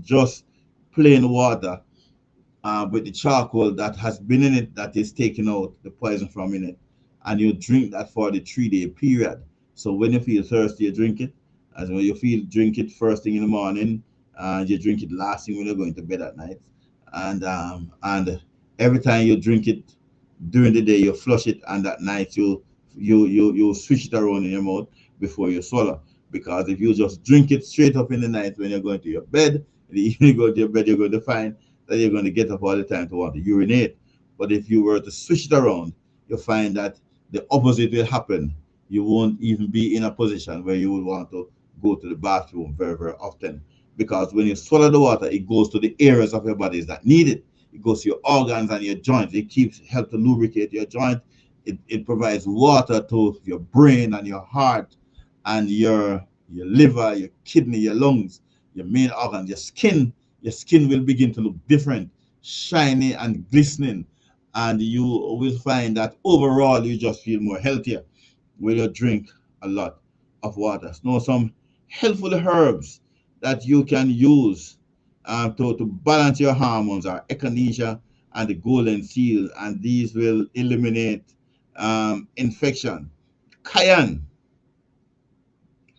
just plain water with the charcoal that has been in it that is taking out the poison from in it, and you drink that for the 3 day period. So when you feel thirsty, you drink it. As when you feel, drink it first thing in the morning, and you drink it last thing when you're going to bed at night. And every time you drink it during the day, you flush it, and at night you switch it around in your mouth before you swallow. Because if you just drink it straight up in the night when you're going to your bed, the evening you go to your bed, you're going to find that you're going to get up all the time to want to urinate. But if you were to switch it around, you'll find that the opposite will happen. You won't even be in a position where you would want to go to the bathroom very, very often. Because when you swallow the water, it goes to the areas of your bodies that need it. It goes to your organs and your joints. It keeps help to lubricate your joint. It provides water to your brain and your heart and your liver, your kidney, your lungs, your main organs, your skin. Your skin will begin to look different, shiny and glistening, and you will find that overall you just feel more healthier when you drink a lot of water. Now, some helpful herbs that you can use to balance your hormones are echinacea and the golden seal, and these will eliminate infection. Cayenne,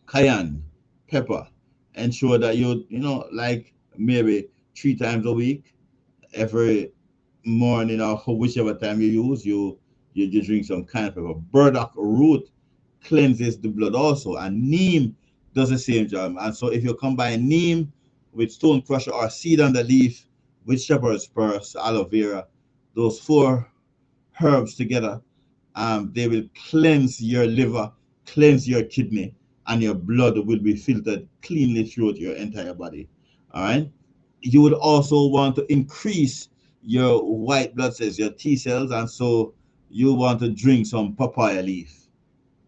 cayenne pepper. Ensure that like maybe 3 times a week, every morning or whichever time you use, you drink some cayenne pepper. Burdock root cleanses the blood also, and neem does the same job. And so if you combine neem with stone crusher or seed on the leaf with shepherd's purse, aloe vera, those four herbs together, they will cleanse your liver, cleanse your kidney, and your blood will be filtered cleanly throughout your entire body. All right. You would also want to increase your white blood cells, your T cells, and so you want to drink some papaya leaf.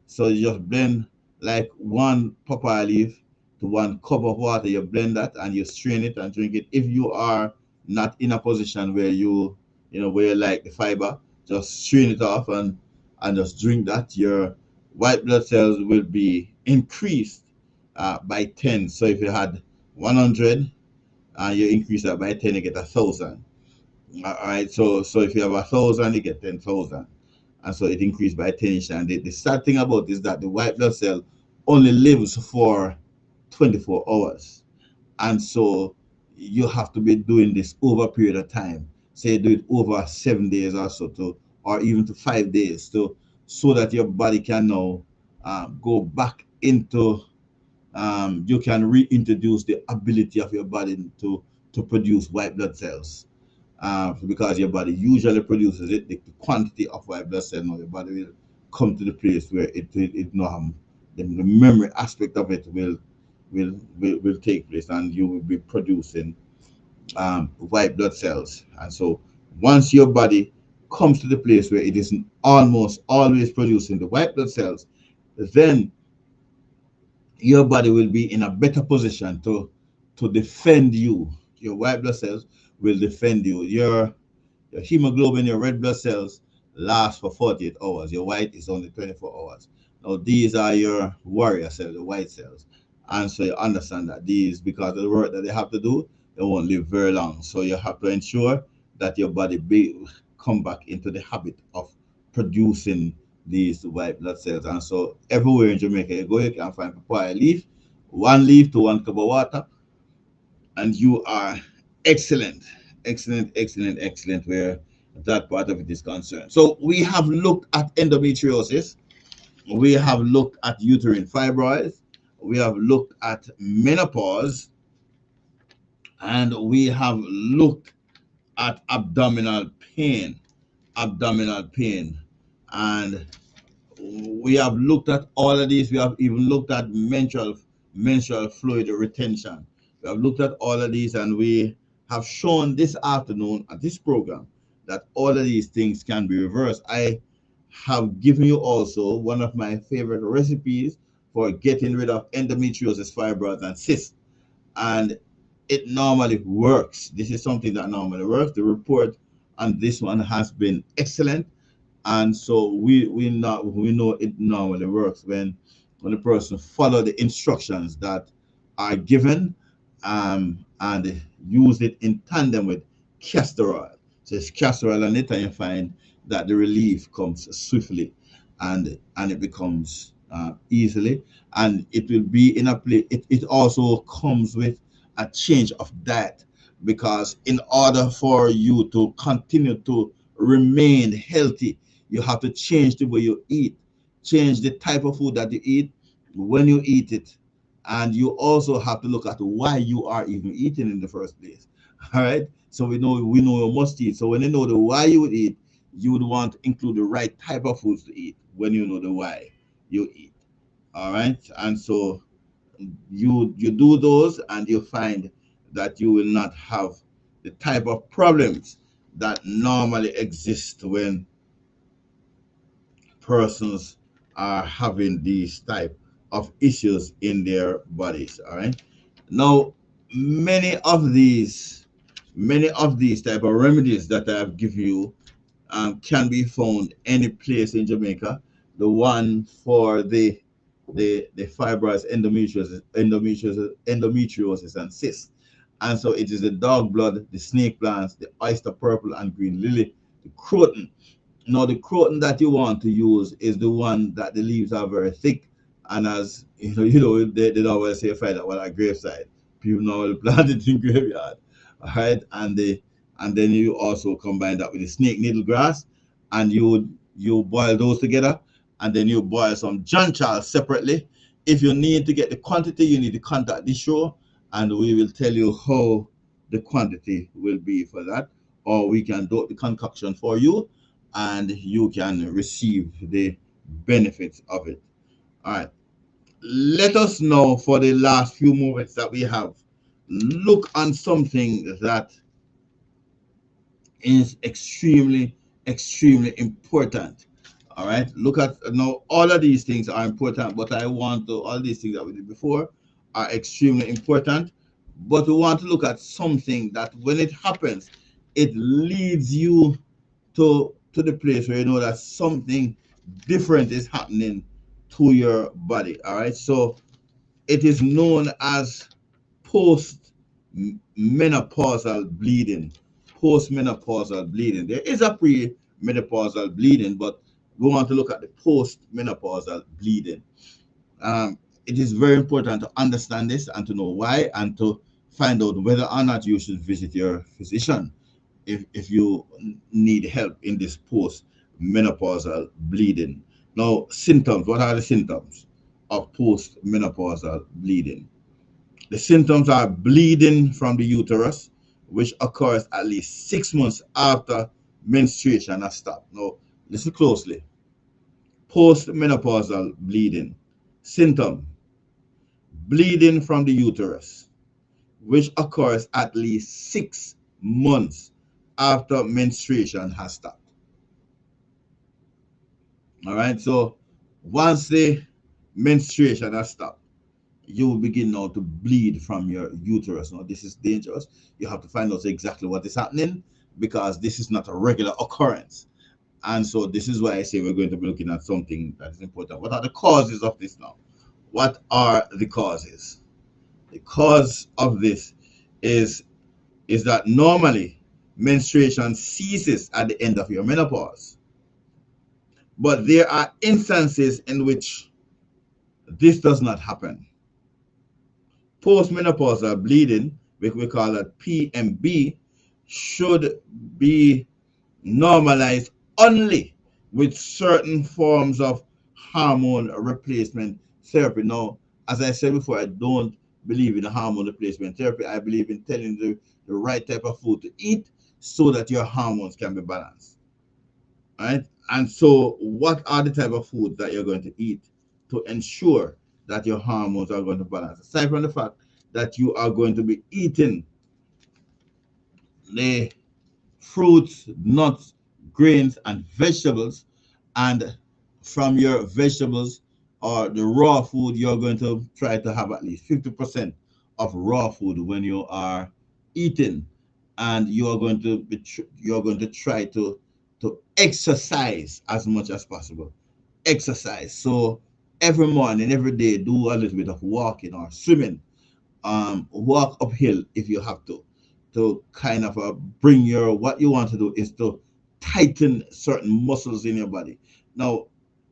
So you just blend like one papaya leaf to 1 cup of water. You blend that and you strain it and drink it. If you are not in a position where where you like the fiber, just strain it off and just drink that. Your white blood cells will be increased by 10. So if you had 100 and you increase that by 10, you get 1,000. All right. So if you have 1,000, you get 10,000, and so it increased by 10. And the sad thing about this is that the white blood cell only lives for 24 hours, and so you have to be doing this over a period of time. Say do it over 7 days or so, or even to 5 days, so that your body can now go back into you can reintroduce the ability of your body to produce white blood cells, because your body usually produces it. The quantity of white blood cells, now your body will come to the place where the memory aspect of it will take place, and you will be producing white blood cells. And so once your body comes to the place where it is almost always producing the white blood cells, then your body will be in a better position to defend you. Your white blood cells will defend you. Your hemoglobin, your red blood cells last for 48 hours. Your white is only 24 hours. Now, these are your warrior cells, the white cells. And so you understand that these, because of the work that they have to do, they won't live very long. So you have to ensure that your body come back into the habit of producing these white blood cells. And so everywhere in Jamaica you go, you can find papaya leaf, 1 leaf to 1 cup of water, and you are excellent, excellent, excellent, excellent where that part of it is concerned. So we have looked at endometriosis, we have looked at uterine fibroids, we have looked at menopause, and we have looked at abdominal pain, abdominal pain, and we have looked at all of these. We have even looked at menstrual fluid retention. We have looked at all of these, and we have shown this afternoon at this program that all of these things can be reversed. I have given you also one of my favorite recipes for getting rid of endometriosis, fibroids, and cysts, and it normally works. This is something that normally works. The report on this one has been excellent, and so we know it normally works when the person follow the instructions that are given, and use it in tandem with castor oil. So it's castor oil on it, and you find that the relief comes swiftly, and it becomes easily, and it will be in a place. It also comes with a change of diet, because in order for you to continue to remain healthy, you have to change the way you eat. change the type of food that you eat, when you eat it, and you also have to look at why you are even eating in the first place. All right. So we know you must eat. So when you know the why you would eat, you would want to include the right type of foods to eat when you know the why you eat. All right. And so you do those and you find that you will not have the type of problems that normally exist when persons are having these type of issues in their bodies. All right. Now, many of these many of these type of remedies that I have given you can be found any place in Jamaica. The one for the fibroids, endometriosis, and cysts. And so it is the dog blood, the snake plants, the oyster purple and green lily, the croton. Now, the croton that you want to use is the one that the leaves are very thick, and as they always say, find that one at graveside. People normally plant it in graveyard, all right? And then you also combine that with the snake needle grass, and you boil those together, and then you boil some John Charles separately. If you need to get the quantity, you need to contact the show, and we will tell you how the quantity will be for that, or we can do the concoction for you and you can receive the benefits of it. All right. Let us know for the last few moments that we have. Look on something that is extremely, extremely important. All right. Look at now, all of these things are important, but all these things that we did before are extremely important. But we want to look at something that when it happens, it leads you to the place where you know that something different is happening to your body. All right. So it is known as post menopausal bleeding. Post-menopausal bleeding. There is a pre-menopausal bleeding, but we want to look at the post-menopausal bleeding. It is very important to understand this and to know why and to find out whether or not you should visit your physician if you need help in this post-menopausal bleeding. Now, symptoms. What are the symptoms of post-menopausal bleeding? The symptoms are bleeding from the uterus, which occurs at least 6 months after menstruation has stopped. Now, listen closely. Postmenopausal bleeding. Symptom: bleeding from the uterus, which occurs at least 6 months after menstruation has stopped. All right, so once the menstruation has stopped, you will begin now to bleed from your uterus. Now, this is dangerous. You have to find out exactly what is happening because this is not a regular occurrence. And so, this is why I say we're going to be looking at something that is important. What are the causes of this now? What are the causes? The cause of this is is that normally menstruation ceases at the end of your menopause. But there are instances in which this does not happen. Postmenopausal bleeding, which we call it PMB, should be normalized only with certain forms of hormone replacement therapy. Now, as I said before, I don't believe in hormone replacement therapy. I believe in telling the right type of food to eat so that your hormones can be balanced. Right? And so, what are the type of foods that you're going to eat to ensure that your hormones are going to balance? Aside from the fact that you are going to be eating the fruits, nuts, grains, and vegetables, and from your vegetables or the raw food, you're going to try to have at least 50% of raw food when you are eating, and you're going to try to exercise as much as possible. Exercise. So every morning, every day, do a little bit of walking or swimming. Walk uphill if you have to kind of bring your, what you want to do is to tighten certain muscles in your body. Now,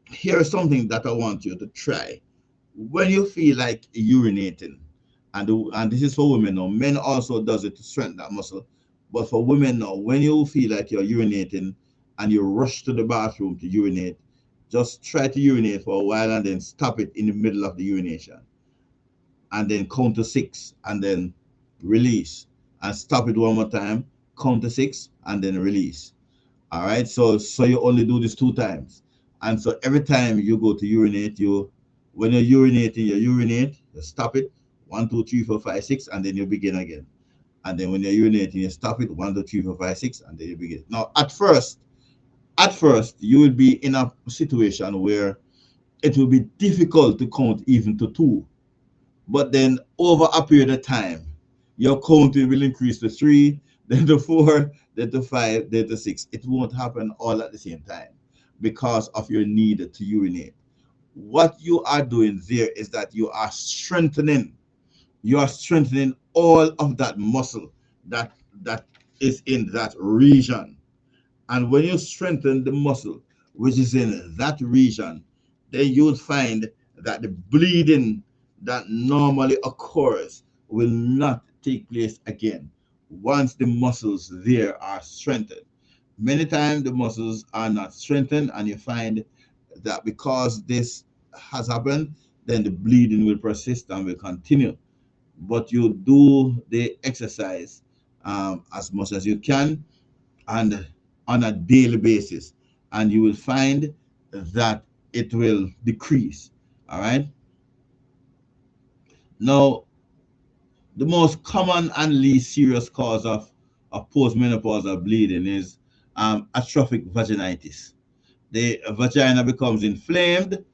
here's something that I want you to try. When you feel like urinating, and this is for women now, men also does it to strengthen that muscle, but for women now, when you feel like you're urinating and you rush to the bathroom to urinate, just try to urinate for a while and then stop it in the middle of the urination, and then count to six and then release, and stop it one more time, count to six and then release. All right, so you only do this two times, and so every time you go to urinate, when you're urinating, you urinate, you stop it, one, two, three, four, five, six, and then you begin again. And then when you're urinating, you stop it, one, two, three, four, five, six, and then you begin. Now, at first, you will be in a situation where it will be difficult to count even to two. But then over a period of time, your counting will increase to three, then to four, then to five, then to six. It won't happen all at the same time because of your need to urinate. What you are doing there is that you are strengthening all of that muscle that is in that region. And when you strengthen the muscle which is in that region, then you'll find that the bleeding that normally occurs will not take place again once the muscles there are strengthened. Many times the muscles are not strengthened, and you find that because this has happened, then the bleeding will persist and will continue. But you do the exercise as much as you can and on a daily basis, and you will find that it will decrease. All right. Now, the most common and least serious cause of postmenopausal bleeding is atrophic vaginitis. The vagina becomes inflamed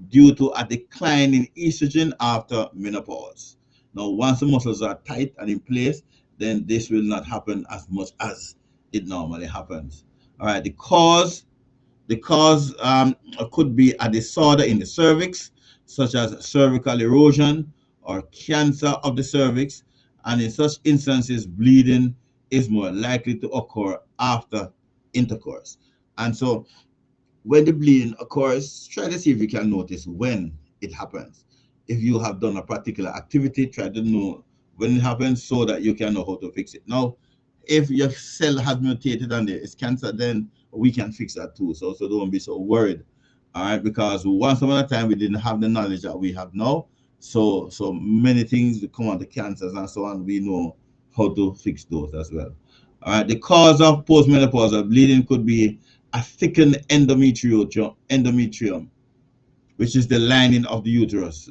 due to a decline in estrogen after menopause. Now, once the muscles are tight and in place, then this will not happen as much as it normally happens. All right, the cause could be a disorder in the cervix, such as cervical erosion or cancer of the cervix, and in such instances, bleeding is more likely to occur after intercourse. And so, when the bleeding occurs, try to see if you can notice when it happens. If you have done a particular activity, try to know when it happens so that you can know how to fix it. Now, if your cell has mutated and there is cancer, then we can fix that too. So don't be so worried. All right, because once upon a time we didn't have the knowledge that we have now. So many things that come on the cancers and so on, we know how to fix those as well. All right, the cause of postmenopausal bleeding could be a thickened endometrium, which is the lining of the uterus,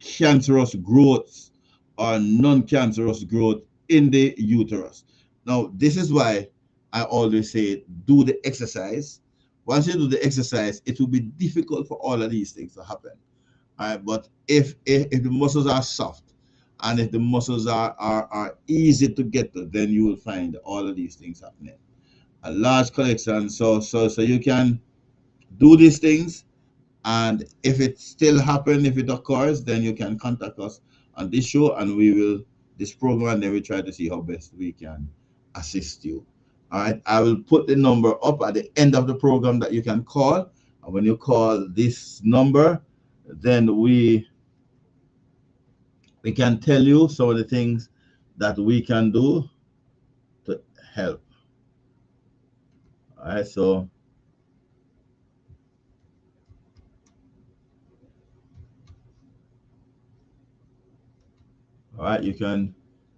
cancerous growths or non-cancerous growth in the uterus. Now, this is why I always say do the exercise. Once you do the exercise, it will be difficult for all of these things to happen. All right, but if the muscles are soft and if the muscles are easy to get to, then you will find all of these things happening. A large collection, so you can do these things, and if it still happens, if it occurs, then you can contact us on this show, and we will this program, and then we try to see how best we can assist you. All right, I will put the number up at the end of the program that you can call, and when you call this number, then we can tell you some of the things that we can do to help. All right, so all right, you can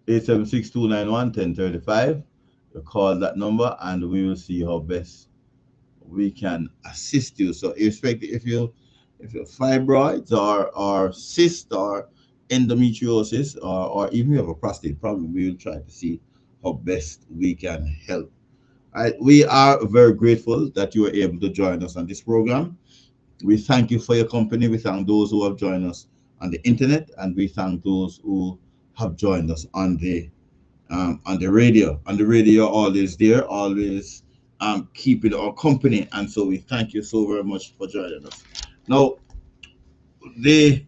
876-291-1035. You call that number and we will see how best we can assist you. So irrespective if you fibroids or cyst or endometriosis or even you have a prostate problem, we will try to see how best we can help. All right, we are very grateful that you were able to join us on this program. We thank you for your company. We thank those who have joined us on the internet, and we thank those who have joined us on the radio. On the radio, always there, always keeping our company, and so we thank you so very much for joining us. Now, the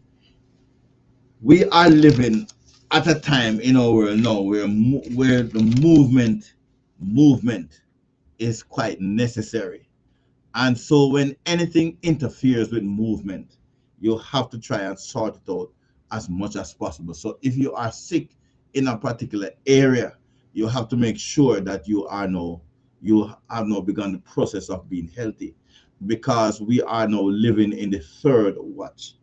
we are living at a time in our world now where the movement is quite necessary. And so when anything interferes with movement, you have to try and sort it out as much as possible. So if you are sick in a particular area, you have to make sure that you have now begun the process of being healthy. because we are now living in the third watch.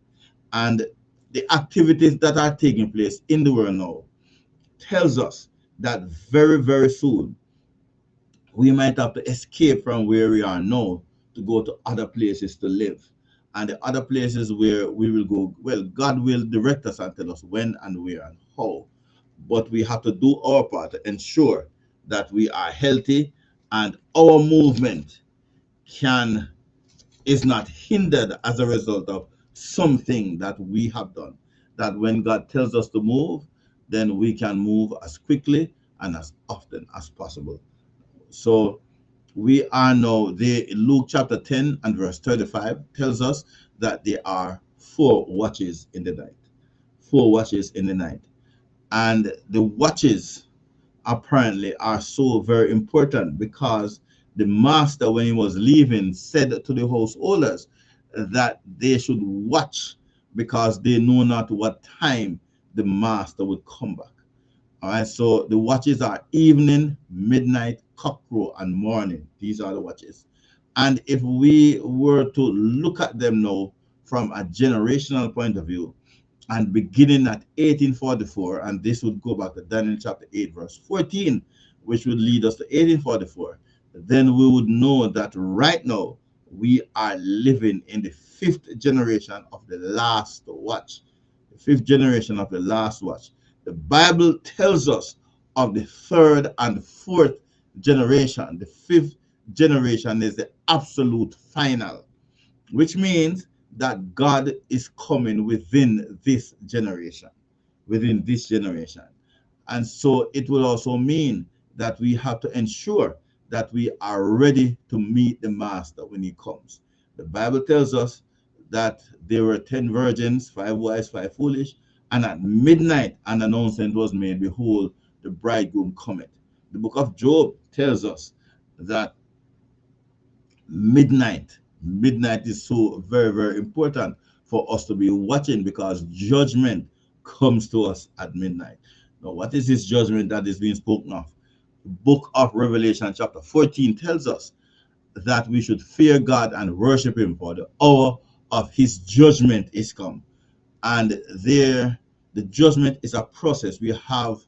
And the activities that are taking place in the world now tells us that very, very soon we might have to escape from where we are now to go to other places to live. And the other places where we will go, well, God will direct us and tell us when and where and how. But we have to do our part to ensure that we are healthy and our movement can is not hindered as a result of something that we have done. That when God tells us to move, then we can move as quickly and as often as possible. So we are now the Luke chapter 10 and verse 35 tells us that there are 4 watches in the night. 4 watches in the night. And the watches apparently are so very important because the master, when he was leaving, said to the householders that they should watch because they know not what time the master would come back. All right, so the watches are evening, midnight, cockcrow, and morning. These are the watches. And if we were to look at them now from a generational point of view, and beginning at 1844, and this would go back to Daniel chapter 8, verse 14, which would lead us to 1844, then we would know that right now we are living in the 5th generation of the last watch. The 5th generation of the last watch. The Bible tells us of the 3rd and 4th generation. The 5th generation is the absolute final, which means that God is coming within this generation, within this generation. And so it will also mean that we have to ensure that we are ready to meet the master when he comes. The Bible tells us that there were 10 virgins, 5 wise, 5 foolish, and at midnight an announcement was made, behold, the bridegroom cometh. The book of Job tells us that midnight is so very, very important for us to be watching because judgment comes to us at midnight. Now, what is this judgment that is being spoken of? The book of Revelation chapter 14 tells us that we should fear God and worship him, for the hour of his judgment is come. And there the judgment is a process. We have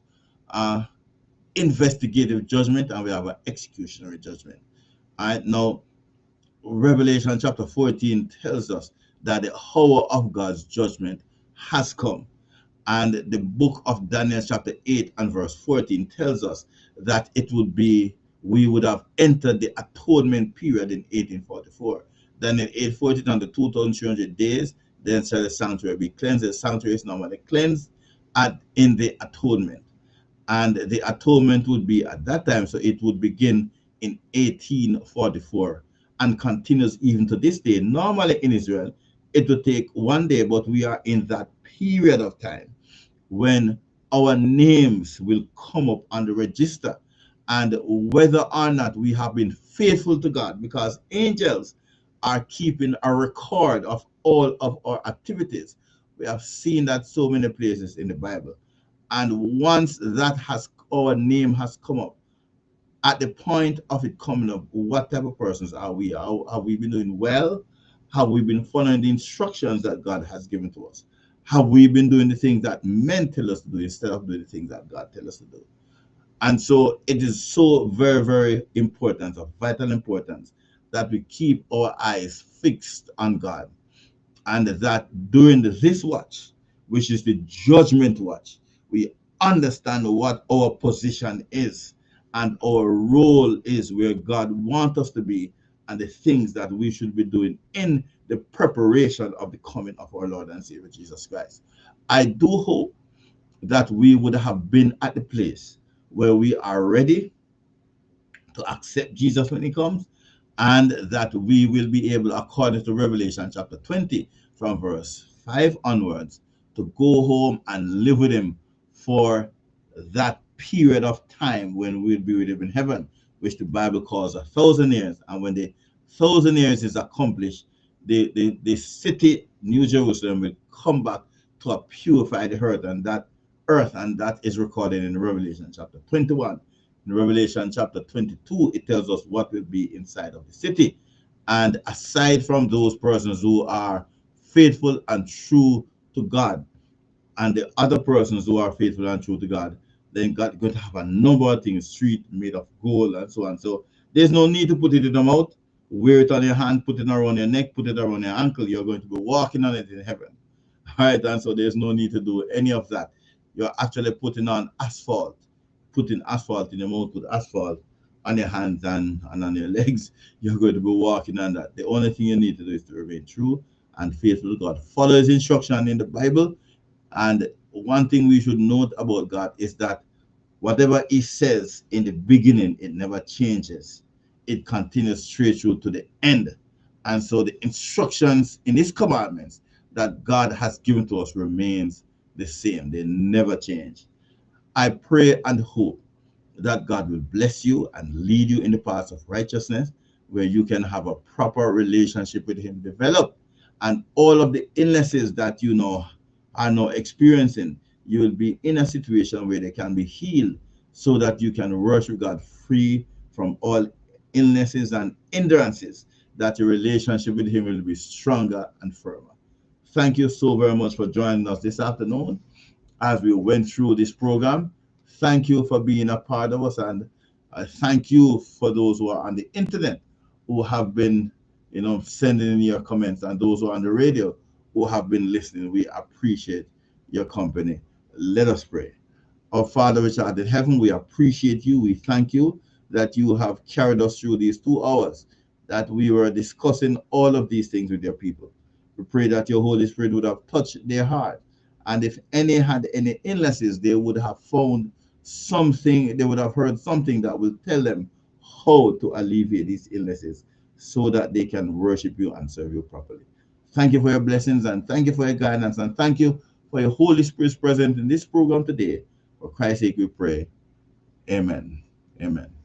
investigative judgment and we have an executionary judgment. All right, now Revelation chapter 14 tells us that the hour of God's judgment has come. And the book of Daniel chapter 8 and verse 14 tells us that it would be, we would have entered the atonement period in 1844. Then in 814, on the 2,300 days, then shall the sanctuary be cleansed. The sanctuary is normally cleansed in the atonement. And the atonement would be at that time, so it would begin in 1844 and continues even to this day. Normally in Israel, it would take 1 day, but we are in that period of time when our names will come up on the register, and whether or not we have been faithful to God, because angels are keeping a record of all of our activities. We have seen that so many places in the Bible. And once that has, our name has come up, at the point of it coming up, what type of persons are we? Have we been doing well? Have we been following the instructions that God has given to us? Have we been doing the things that men tell us to do instead of doing the things that God tells us to do? And so it is so very, very important, of vital importance, that we keep our eyes fixed on God, and that during this watch, which is the judgment watch, we understand what our position is and our role is, where God wants us to be, and the things that we should be doing in the preparation of the coming of our Lord and Savior Jesus Christ. I do hope that we would have been at the place where we are ready to accept Jesus when he comes, and that we will be able, according to Revelation chapter 20, from verse 5 onwards, to go home and live with him for that period of time when we'll be with him in heaven, which the Bible calls 1,000 years. And when the 1,000 years is accomplished, the city, New Jerusalem, will come back to a purified earth, and that is recorded in Revelation chapter 21. In Revelation chapter 22, it tells us what will be inside of the city. And aside from those persons who are faithful and true to God, and the other persons who are faithful and true to God, then God going to have a number of things, street made of gold and so on. So there's no need to put it in the mouth. Wear it on your hand, put it around your neck, put it around your ankle. You're going to be walking on it in heaven. All right, and so there's no need to do any of that. You're actually putting on asphalt, putting asphalt in your mouth, put asphalt on your hands and on your legs. You're going to be walking on that. The only thing you need to do is to remain true and faithful to God. Follow his instruction in the Bible. And one thing we should note about God is that whatever he says in the beginning, it never changes. It continues straight through to the end. And so the instructions in his commandments that God has given to us remains the same. They never change. I pray and hope that God will bless you and lead you in the paths of righteousness where you can have a proper relationship with him develop, and all of the illnesses that you know are now experiencing, you will be in a situation where they can be healed so that you can worship God free from all illnesses and hindrances, that your relationship with him will be stronger and firmer. Thank you so very much for joining us this afternoon as we went through this program. Thank you for being a part of us, and thank you for those who are on the internet who have been, sending in your comments, and those who are on the radio who have been listening. We appreciate your company. Let us pray. Our Father which art in heaven, we appreciate you. We thank you that you have carried us through these 2 hours, that we were discussing all of these things with your people. We pray that your Holy Spirit would have touched their heart. And if any had any illnesses, they would have found something, they would have heard something that will tell them how to alleviate these illnesses so that they can worship you and serve you properly. Thank you for your blessings, and thank you for your guidance, and thank you for your Holy Spirit's presence in this program today. For Christ's sake we pray. Amen. Amen.